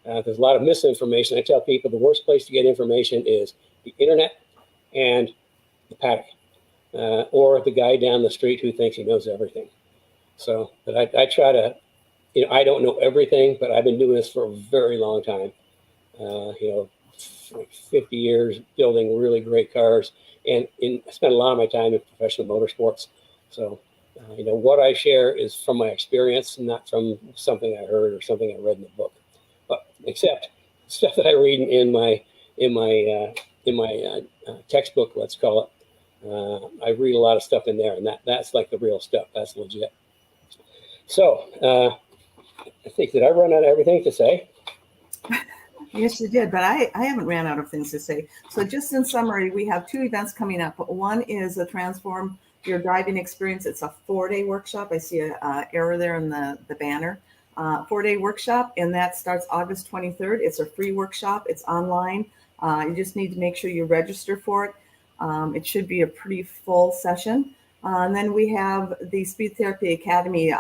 There's a lot of misinformation. I tell people the worst place to get information is the internet and the paddock, or the guy down the street who thinks he knows everything. So, but I try to, I don't know everything, but I've been doing this for a very long time. 50 years building really great cars, and I spent a lot of my time in professional motorsports. So, what I share is from my experience, not from something I heard or something I read in the book. But except stuff that I read in my textbook, let's call it. I read a lot of stuff in there, and that's like the real stuff. That's legit. So I think, did I run out of everything to say? Yes, you did, but I haven't ran out of things to say. So just in summary, we have 2 events coming up. One is a Transform Your Driving Experience. It's a 4-day workshop. I see a error there in the banner. 4-day workshop, and that starts August 23rd. It's a free workshop. It's online. You just need to make sure you register for it. It should be a pretty full session. And then we have the Speed Therapy Academy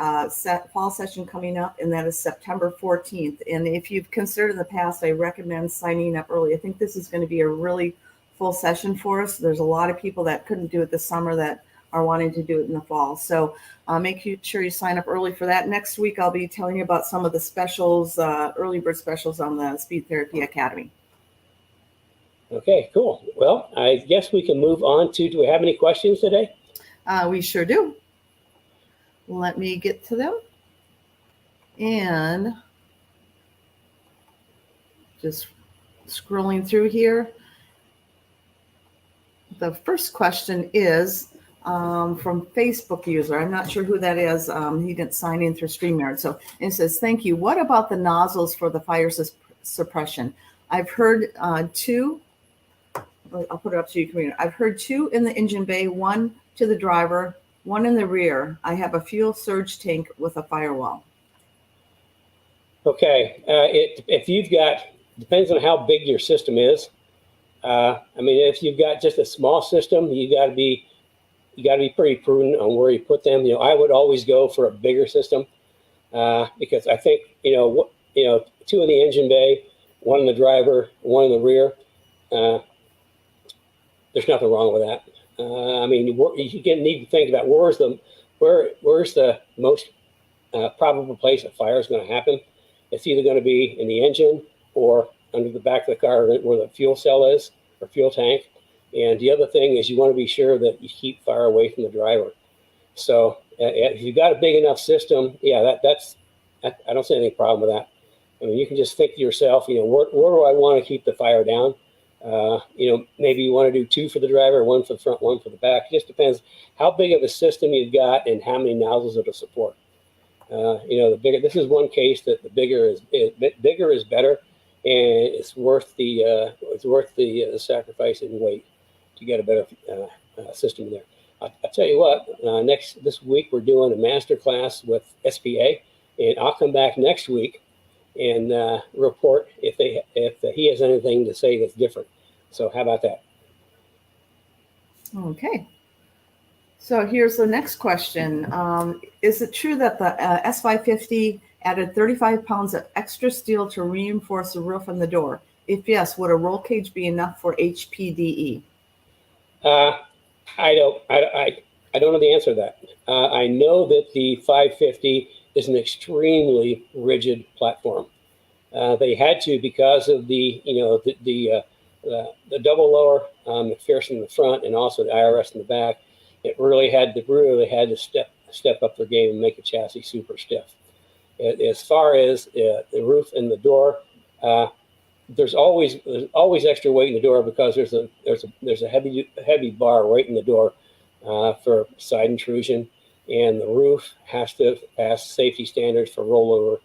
fall session coming up, and that is September 14th. And if you've considered in the past, I recommend signing up early. I think this is going to be a really full session for us. There's a lot of people that couldn't do it this summer that are wanting to do it in the fall. So make sure you sign up early for that. Next week, I'll be telling you about some of the specials, early bird specials on the Speed Therapy Academy. Okay, cool. Well, I guess we can move on to, do we have any questions today? We sure do. Let me get to them. And just scrolling through here. The first question is from Facebook user. I'm not sure who that is. He didn't sign in through StreamYard. So it says, thank you. What about the nozzles for the fire suppression? I've heard 2. I'll put it up to you, community. I've heard 2 in the engine bay, 1 to the driver, 1 in the rear. I have a fuel surge tank with a firewall. Okay, if you've got, depends on how big your system is. I mean, if you've got just a small system, you got to be pretty prudent on where you put them. You know, I would always go for a bigger system because I think 2 in the engine bay, 1 in the driver, 1 in the rear. There's nothing wrong with that. I mean, you need to think about where's the most probable place a fire is going to happen. It's either going to be in the engine or under the back of the car where the fuel cell is or fuel tank. And the other thing is you want to be sure that you keep fire away from the driver. So if you've got a big enough system, yeah, I don't see any problem with that. I mean, you can just think to yourself, where do I want to keep the fire down? Maybe you want to do 2 for the driver, 1 for the front, 1 for the back. It just depends how big of a system you've got and how many nozzles it'll support. The bigger, this is one case that the bigger is better, and it's worth the sacrifice in weight to get a better system there. I'll tell you what, this week we're doing a master class with SPA, and I'll come back next week and report if he has anything to say that's different. So how about that? Okay. So here's the next question. Is it true that the S550 added 35 pounds of extra steel to reinforce the roof and the door? If yes, would a roll cage be enough for HPDE? I don't know the answer to that. I know that the 550 is an extremely rigid platform. They had to because of the double lower McPherson in the front and also the IRS in the back. It really had to step up their game and make the chassis super stiff. As far as the roof and the door, there's always extra weight in the door because there's a heavy bar right in the door for side intrusion, and the roof has to pass safety standards for rollover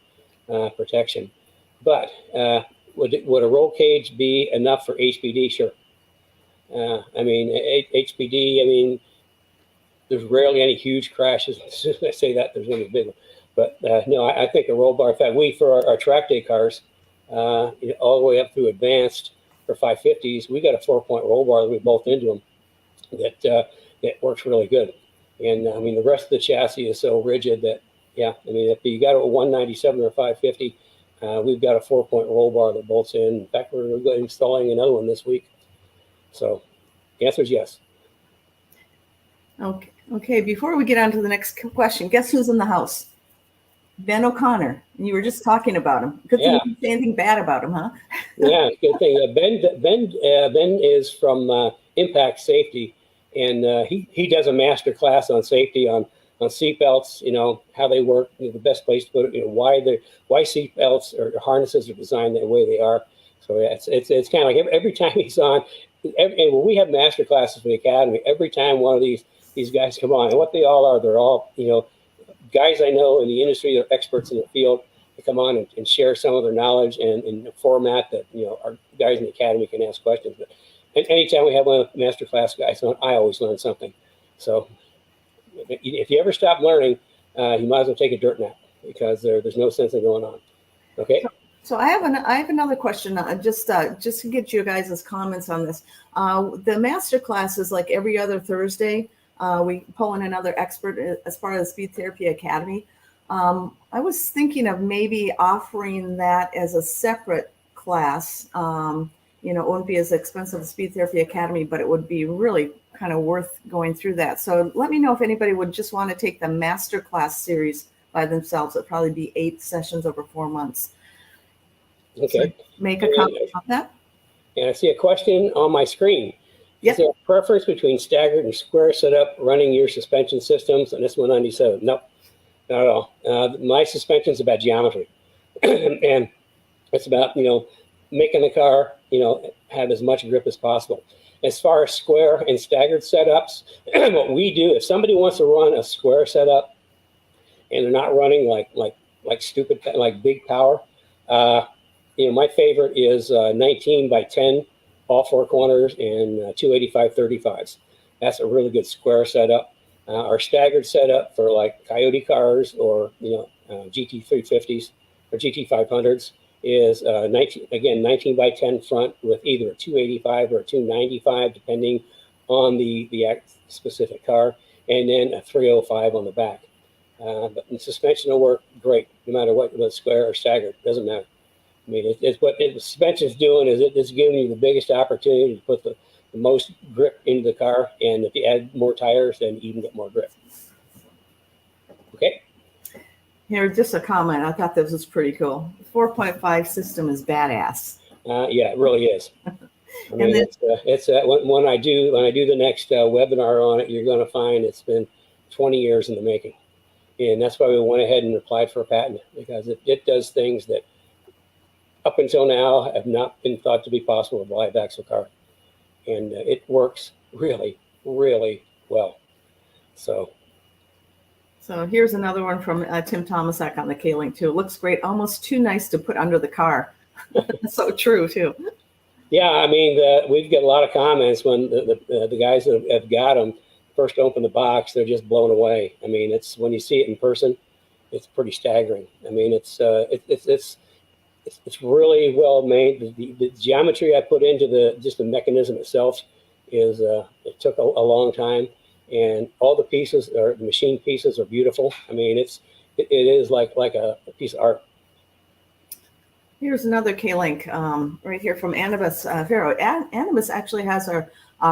protection. But would a roll cage be enough for HPD? Sure. HPD. I mean, there's rarely any huge crashes. As soon as I say that, there's going to be a big one. But no, I think a roll bar. In fact, for our track day cars, all the way up through advanced for 550s, we got a 4-point roll bar that we bolt into them that works really good. And the rest of the chassis is so rigid that, if you got a 197 or a 550, we've got a 4-point roll bar that bolts in. In fact, we're installing another one this week. So the answer is yes. Okay. Before we get on to the next question, guess who's in the house? Ben O'Connor. You were just talking about him. Good thing you didn't say anything bad about him, huh? Yeah, good thing. Ben is from Impact Safety, and he does a master class on safety on seatbelts. How they work. The best place to put it. Why seatbelts or harnesses are designed the way they are. So it's kind of like every time he's on. And when we have master classes for the academy, every time one of these guys come on, and what they all are, they're all guys I know in the industry. They're experts in the field, come on and share some of their knowledge in a format that, our guys in the academy can ask questions. But anytime we have one of the master class guys on, I always learn something. So if you ever stop learning, you might as well take a dirt nap, because there's no sense in going on. Okay. So I have another question, just to get you guys' comments on this. The master class is like every other Thursday. We pull in another expert as part of the Speed Therapy Academy. I was thinking of maybe offering that as a separate class. It wouldn't be as expensive as Speed Therapy Academy, but it would be really kind of worth going through that. So let me know if anybody would just want to take the master class series by themselves. It'd probably be 8 sessions over 4 months. Okay. So make a comment about that. And I see a question on my screen. Yep. Is there a preference between staggered and square setup running your suspension systems? And this 197. Nope, not at all. My suspension is about geometry. And it's about, making the car, have as much grip as possible. As far as square and staggered setups, what we do, if somebody wants to run a square setup and they're not running like stupid, like big power, my favorite is 19 by 10, all 4 corners, and 285 35s. That's a really good square setup. Our staggered setup for like Coyote cars or GT 350s or GT 500s is 19 by 10 front with either a 285 or a 295, depending on the specific car, and then a 305 on the back. But the suspension will work great no matter what, whether square or staggered, doesn't matter. I mean, it's what the suspension is doing is it's giving you the biggest opportunity to put the most grip into the car, and if you add more tires, then you can get more grip. Okay. Here, just a comment. I thought this was pretty cool. 4.5 system is badass. Yeah, it really is. I mean, when I do the next webinar on it, you're going to find it's been 20 years in the making, and that's why we went ahead and applied for a patent, because it does things that up until now have not been thought to be possible with a live axle car, and it works really, really well. So here's another one from Tim Tomasak on the K-Link too. It looks great, almost too nice to put under the car. So true too. Yeah, I mean, we've got a lot of comments when the guys that have got them first open the box, they're just blown away. I mean, it's when you see it in person, it's pretty staggering. I mean, it's really well made. The geometry I put into the mechanism itself is it took a long time, and all the pieces or the machine pieces are beautiful. I mean, it is like a piece of art. Here's another K-Link right here from Anibus Vero. Anibus actually has our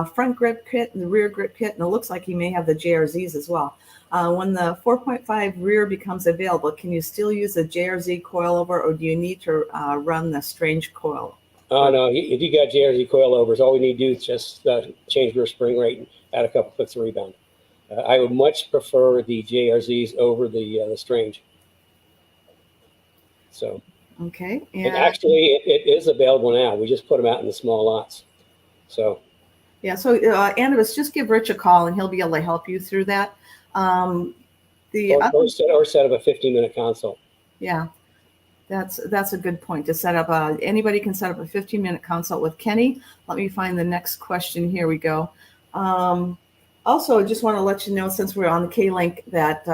front grip kit and the rear grip kit, and it looks like he may have the JRZs as well. When the 4.5 rear becomes available, can you still use the JRZ coilover, or do you need to run the Strange coil? Oh, no. If you got JRZ coilovers, all we need to do is just change rear spring rate and add a couple clicks of rebound. I would much prefer the JRZs over the Strange. So. Okay. And actually, it is available now. We just put them out in the small lots. So. Yeah. So, Anibus, just give Rich a call, and he'll be able to help you through that. Or set up a 15-minute consult. Yeah, that's a good point to set up. Anybody can set up a 15-minute consult with Kenny. Let me find the next question. Here we go. Also, I just want to let you know, since we're on the K-Link, that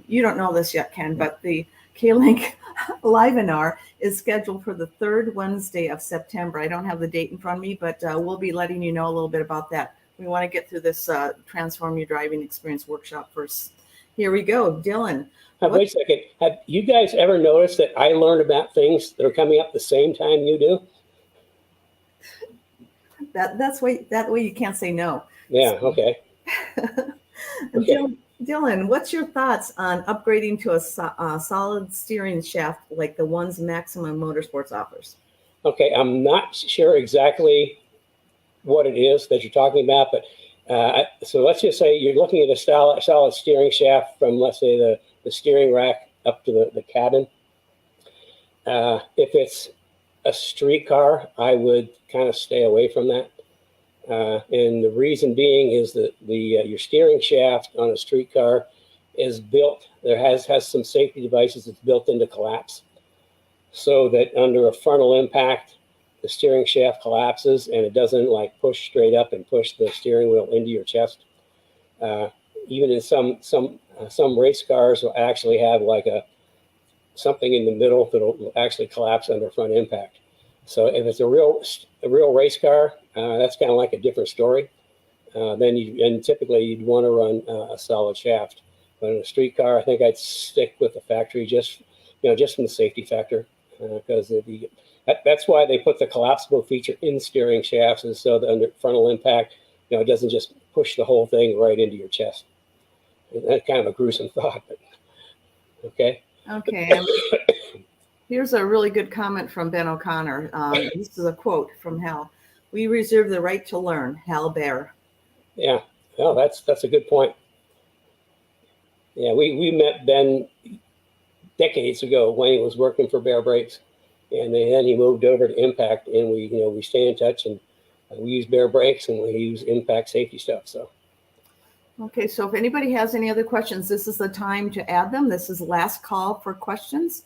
you don't know this yet, Ken, but the K-Link Livenar is scheduled for the 3rd Wednesday of September. I don't have the date in front of me, but we'll be letting you know a little bit about that. We want to get through this Transform Your Driving Experience workshop first. Here we go. Dylan. Wait a second. Have you guys ever noticed that I learn about things that are coming up the same time you do? That way you can't say no. Yeah, okay. Okay. Dylan, what's your thoughts on upgrading to a solid steering shaft like the ones Maximum Motorsports offers? Okay, I'm not sure exactly what it is that you're talking about, but so let's just say you're looking at a solid steering shaft from, let's say, the steering rack up to the cabin. If it's a street car, I would kind of stay away from that. And the reason being is that your steering shaft on a street car is built, has some safety devices that's built into collapse. so that under a frontal impact, the steering shaft collapses and it doesn't like push straight up and push the steering wheel into your chest. Even in some race cars will actually have like something in the middle that'll actually collapse under front impact. So if it's a real race car, that's kind of like a different story. Then typically you'd want to run a solid shaft. But in a street car, I think I'd stick with the factory just from the safety factor, because that's why they put the collapsible feature in steering shafts, is so that under frontal impact, it doesn't just push the whole thing right into your chest. And that's kind of a gruesome thought, but okay. Okay. Here's a really good comment from Ben O'Connor. This is a quote from Hal. "We reserve the right to learn." Hal Bear. Yeah, no, that's a good point. Yeah, we met Ben decades ago when he was working for Bear Brakes, and then he moved over to Impact, and we stay in touch, and we use Bear Brakes and we use Impact safety stuff. So. Okay, so if anybody has any other questions, this is the time to add them. This is the last call for questions.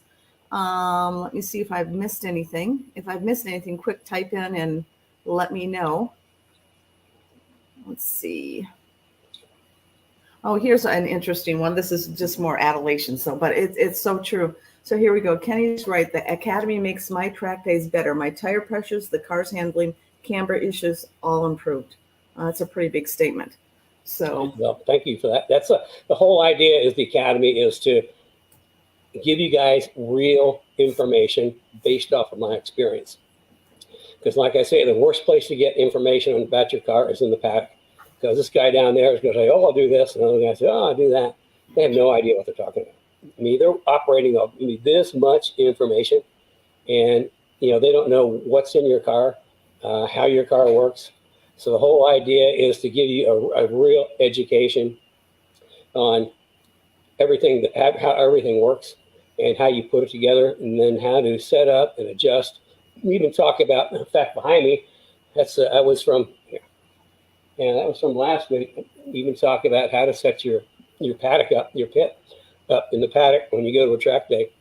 Let me see if I've missed anything. If I've missed anything, quick type in and let me know. Let's see. Oh, here's an interesting one. This is just more adulation, but it's so true. So here we go. Kenny's right. "The Academy makes my track days better. My tire pressures, the car's handling, camber issues, all improved." That's a pretty big statement. So, well, thank you for that. That's the whole idea. Is the Academy is to give you guys real information based off of my experience. Because, like I say, the worst place to get information about your car is in the paddock. Because this guy down there is going to say, "Oh, I'll do this," and another guy says, "Oh, I'll do that." They have no idea what they're talking about. I mean, they're operating off this much information, and they don't know what's in your car, how your car works. So the whole idea is to give you a real education on everything, how everything works and how you put it together, and then how to set up and adjust. We even talk about, in fact, behind me, that was from last week. We even talk about how to set your paddock up, your pit up in the paddock when you go to a track day.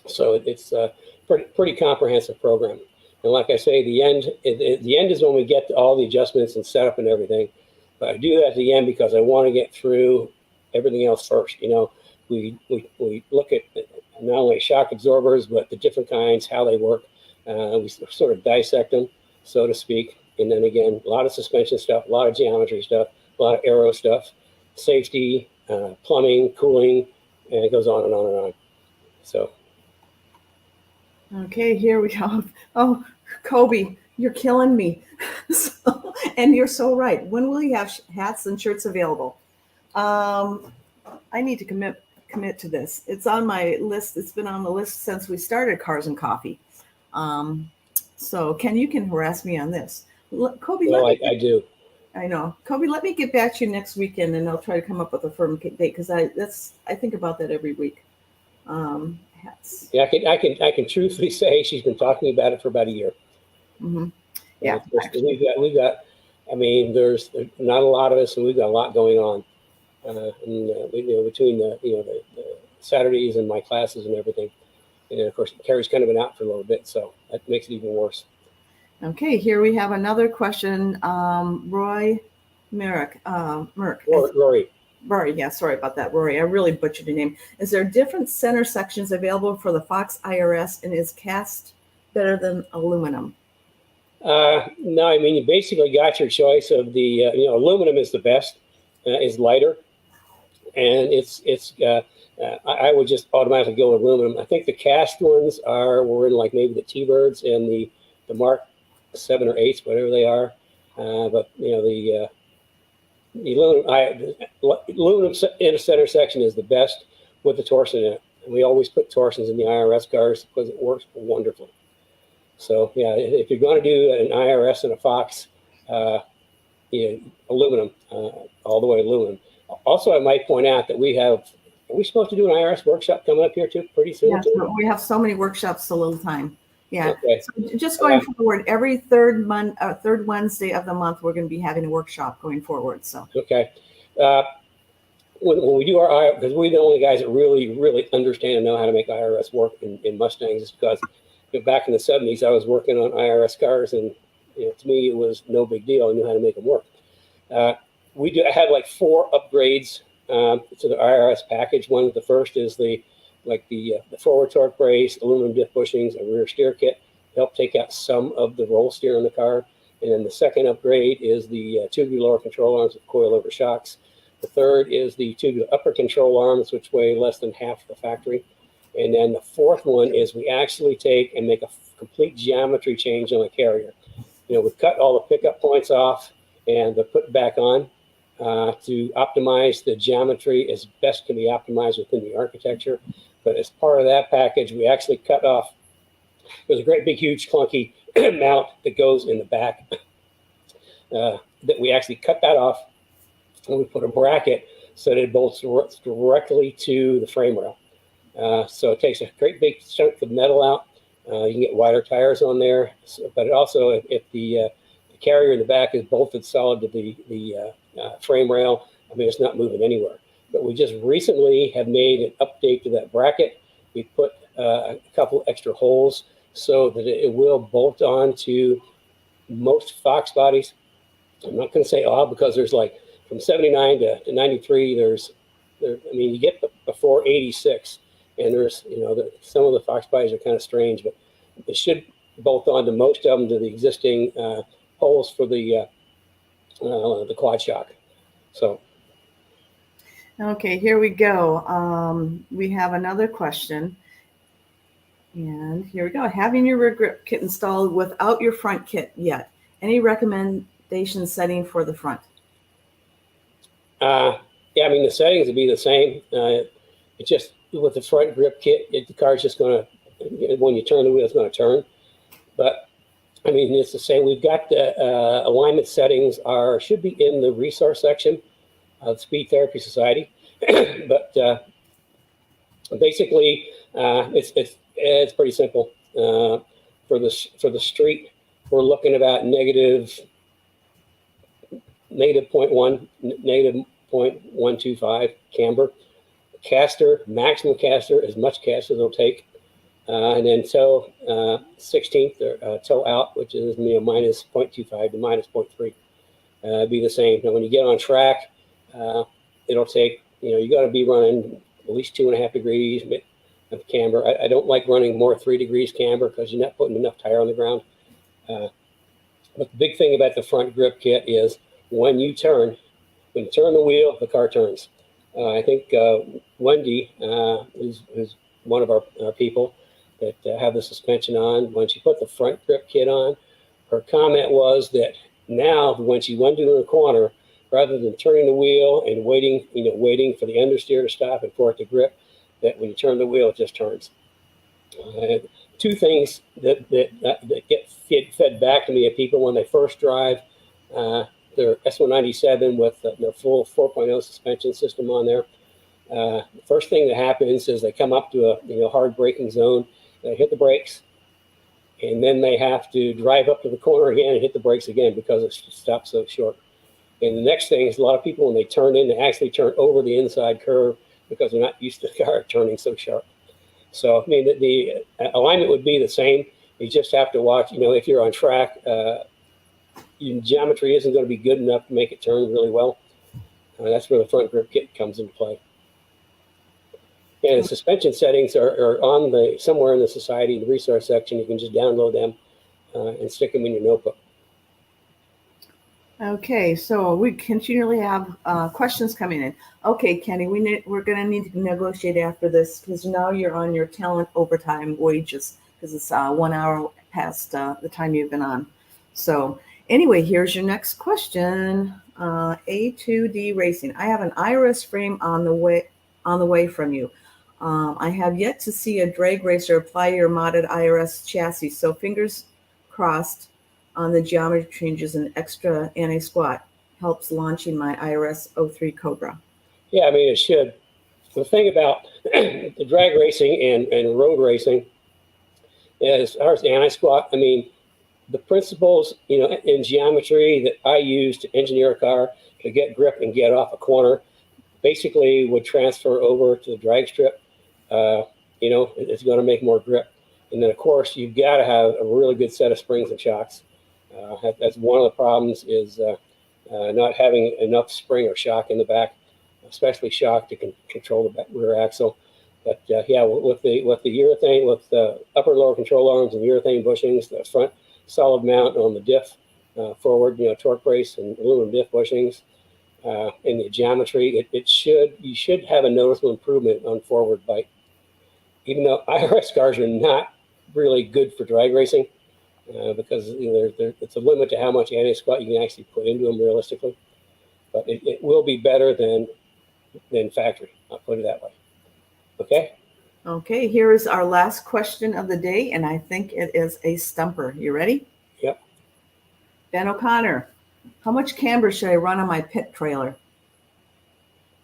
So it's a pretty comprehensive program. And like I say, the end is when we get to all the adjustments and setup and everything. But I do that at the end because I want to get through everything else first. We look at not only shock absorbers, but the different kinds, how they work. We sort of dissect them, so to speak. And then again, a lot of suspension stuff, a lot of geometry stuff, a lot of aero stuff, safety, plumbing, cooling, and it goes on and on and on. So. Okay, here we go. Oh, Kobe, you're killing me. And you're so right. When will you have hats and shirts available? I need to commit to this. It's on my list. It's been on the list since we started Cars and Coffee. So Ken, you can harass me on this. Kobe, I do. I know. Kobe, let me get back to you next weekend, and I'll try to come up with a firm date, because I think about that every week. Hats. Yeah, I can truthfully say she's been talking about it for about a year. Mm-hmm. Yeah, we've got. I mean, there's not a lot of us, and we've got a lot going on. Between the Saturdays and my classes and everything, and of course Carrie's kind of been out for a little bit, so that makes it even worse. Okay, here we have another question. Roy Merrick. Rory, yeah, sorry about that, Rory. I really butchered your name. Is there different center sections available for the Fox IRS, and is cast better than aluminum? No, I mean, you basically got your choice of the, aluminum is the best, is lighter, and I would just automatically go with aluminum. I think the cast ones were in like maybe the T-Birds and the Mark 7 or 8s, whatever they are. But the aluminum in a center section is the best with the torsion in it. And we always put torsions in the IRS cars because it works wonderfully. So yeah, if you're going to do an IRS and a Fox, aluminum, all the way aluminum. Also, I might point out that are we supposed to do an IRS workshop coming up here too pretty soon? Yeah, too? We have so many workshops, so little time. Yeah. Okay. So just going forward, every third Wednesday of the month, we're going to be having a workshop going forward. So. Okay. when we do our because we're the only guys that really understand and know how to make IRS work in Mustangs, is because back in the 70s I was working on IRS cars, and to me it was no big deal. I knew how to make them work. I had like 4 upgrades to the IRS package. One, the first is the forward torque brace, aluminum diff bushings, a rear steer kit, help take out some of the roll steer in the car. And then the second upgrade is the tubular lower control arms with coilover shocks. The third is the tubular upper control arms, which weigh less than half the factory. And then the fourth one is we actually take and make a complete geometry change on the carrier. We cut all the pickup points off and they're put back on to optimize the geometry as best can be optimized within the architecture. But as part of that package, we actually cut off, there's a great big huge clunky mount that goes in the back that we actually cut that off, and we put a bracket so that it bolts directly to the frame rail. So it takes a great big chunk of metal out. You can get wider tires on there, but it also, if the carrier in the back is bolted solid to the frame rail, I mean, it's not moving anywhere. But we just recently have made an update to that bracket. We put a couple extra holes so that it will bolt on to most Fox bodies. I'm not going to say all, because there's like from 79 to 93, you get before 86, and there's, some of the Fox bodies are kind of strange, but it should bolt on to most of them to the existing holes for the quad shock. So. Okay, here we go. We have another question. And here we go. Having your rear grip kit installed without your front kit yet, any recommendation setting for the front? The settings would be the same. It's just with the front grip kit, the car's just going to, when you turn the wheel, it's going to turn. But it's the same. We've got the alignment settings should be in the resource section of the Speed Therapy Society. But basically, it's pretty simple. For the street, we're looking about negative 0.125 camber. Caster, maximum caster, as much caster as it'll take. And then toe 16th, or toe out, which is minus 0.25 to minus 0.3. Be the same. Now, when you get on track, it'll take, you got to be running at least 2.5 degrees of camber. I don't like running more 3 degrees camber because you're not putting enough tire on the ground. But the big thing about the front grip kit is when you turn the wheel, the car turns. I think Wendy, who's one of our people that have the suspension on, when she put the front grip kit on, her comment was that now when she went into the corner, rather than turning the wheel and waiting for the understeer to stop and for it to grip, that when you turn the wheel, it just turns. Two things that get fed back to me of people when they first drive their S197 with their full 4.0 suspension system on there. The first thing that happens is they come up to a hard braking zone, they hit the brakes, and then they have to drive up to the corner again and hit the brakes again because it stops so short. And the next thing is a lot of people, when they turn in, they actually turn over the inside curve because they're not used to the car turning so sharp. So, the alignment would be the same. You just have to watch, if you're on track, your geometry isn't going to be good enough to make it turn really well. That's where the front grip kit comes into play. And the suspension settings are on somewhere in the society, the resource section. You can just download them and stick them in your notebook. Okay, so we continually have questions coming in. Okay, Kenny, we're going to need to negotiate after this because now you're on your talent overtime wages because it's 1 hour past the time you've been on. So anyway, here's your next question. A2D Racing. I have an IRS frame on the way from you. I have yet to see a drag racer apply your modded IRS chassis, so fingers crossed on the geometry changes and extra anti-squat helps launching my IRS 03 Cobra. Yeah, it should. The thing about the drag racing and road racing is, as far as the anti-squat, the principles, in geometry that I use to engineer a car to get grip and get off a corner, basically would transfer over to the drag strip. It's going to make more grip. And then, of course, you've got to have a really good set of springs and shocks. That's one of the problems is not having enough spring or shock in the back, especially shock to control the rear axle. But with the urethane, with the upper and lower control arms and urethane bushings, the front solid mount on the diff forward, torque brace and aluminum diff bushings, and the geometry, you should have a noticeable improvement on forward bite. Even though IRS cars are not really good for drag racing, because it's a limit to how much anti-squat you can actually put into them realistically. But it will be better than factory. I'll put it that way. Okay. Okay, here is our last question of the day, and I think it is a stumper. You ready? Yep. Ben O'Connor, how much camber should I run on my pit trailer?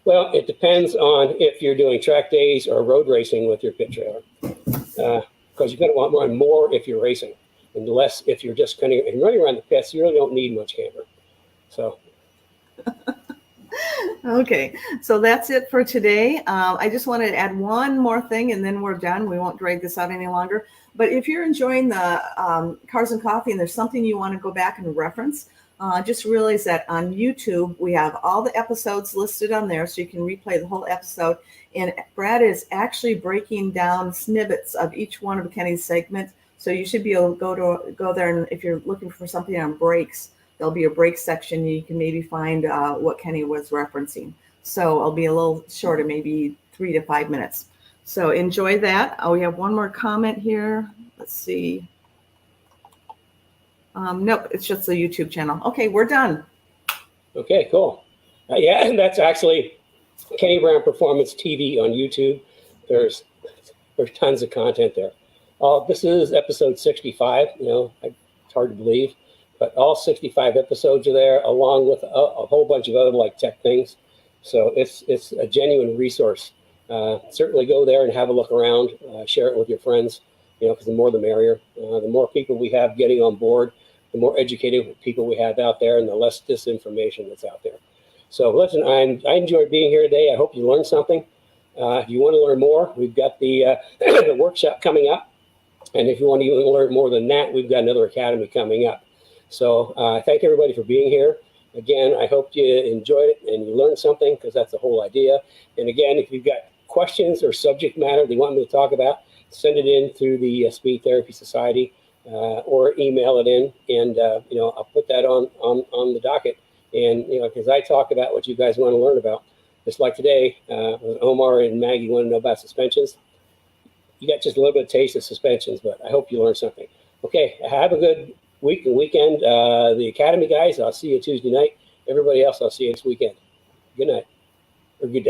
Well, it depends on if you're doing track days or road racing with your pit trailer. Because you're going to want more if you're racing, and less if you're just kind of running around the pits. You really don't need much camber. So. Okay, so that's it for today. I just wanted to add one more thing, and then we're done. We won't drag this out any longer. But if you're enjoying the Cars and Coffee and there's something you want to go back and reference, just realize that on YouTube, we have all the episodes listed on there, so you can replay the whole episode. And Brad is actually breaking down snippets of each one of Kenny's segments. So you should be able to go there, and if you're looking for something on brakes, there'll be a break section. You can maybe find what Kenny was referencing. So I'll be a little shorter, maybe 3 to 5 minutes. So enjoy that. We have one more comment here. Let's see. Nope, it's just the YouTube channel. Okay, we're done. Okay, cool. And that's actually Kenny Brown Performance TV on YouTube. There's tons of content there. This is episode 65. It's hard to believe. But all 65 episodes are there, along with a whole bunch of other tech things. So it's a genuine resource. Certainly go there and have a look around. Share it with your friends. Because the more the merrier. The more people we have getting on board, the more educated people we have out there, and the less disinformation that's out there. So listen, I enjoyed being here today. I hope you learned something. If you want to learn more, we've got the the workshop coming up. And if you want to even learn more than that, we've got another academy coming up. So thank everybody for being here. Again, I hope you enjoyed it and you learned something, because that's the whole idea. And again, if you've got questions or subject matter that you want me to talk about, send it in through the Speed Therapy Society or email it in, and I'll put that on the docket. And because I talk about what you guys want to learn about, just like today, when Omar and Maggie want to know about suspensions. You got just a little bit of taste of suspensions, but I hope you learned something. Okay, have a good week and weekend. The Academy guys, I'll see you Tuesday night. Everybody else, I'll see you this weekend. Good night, or good day.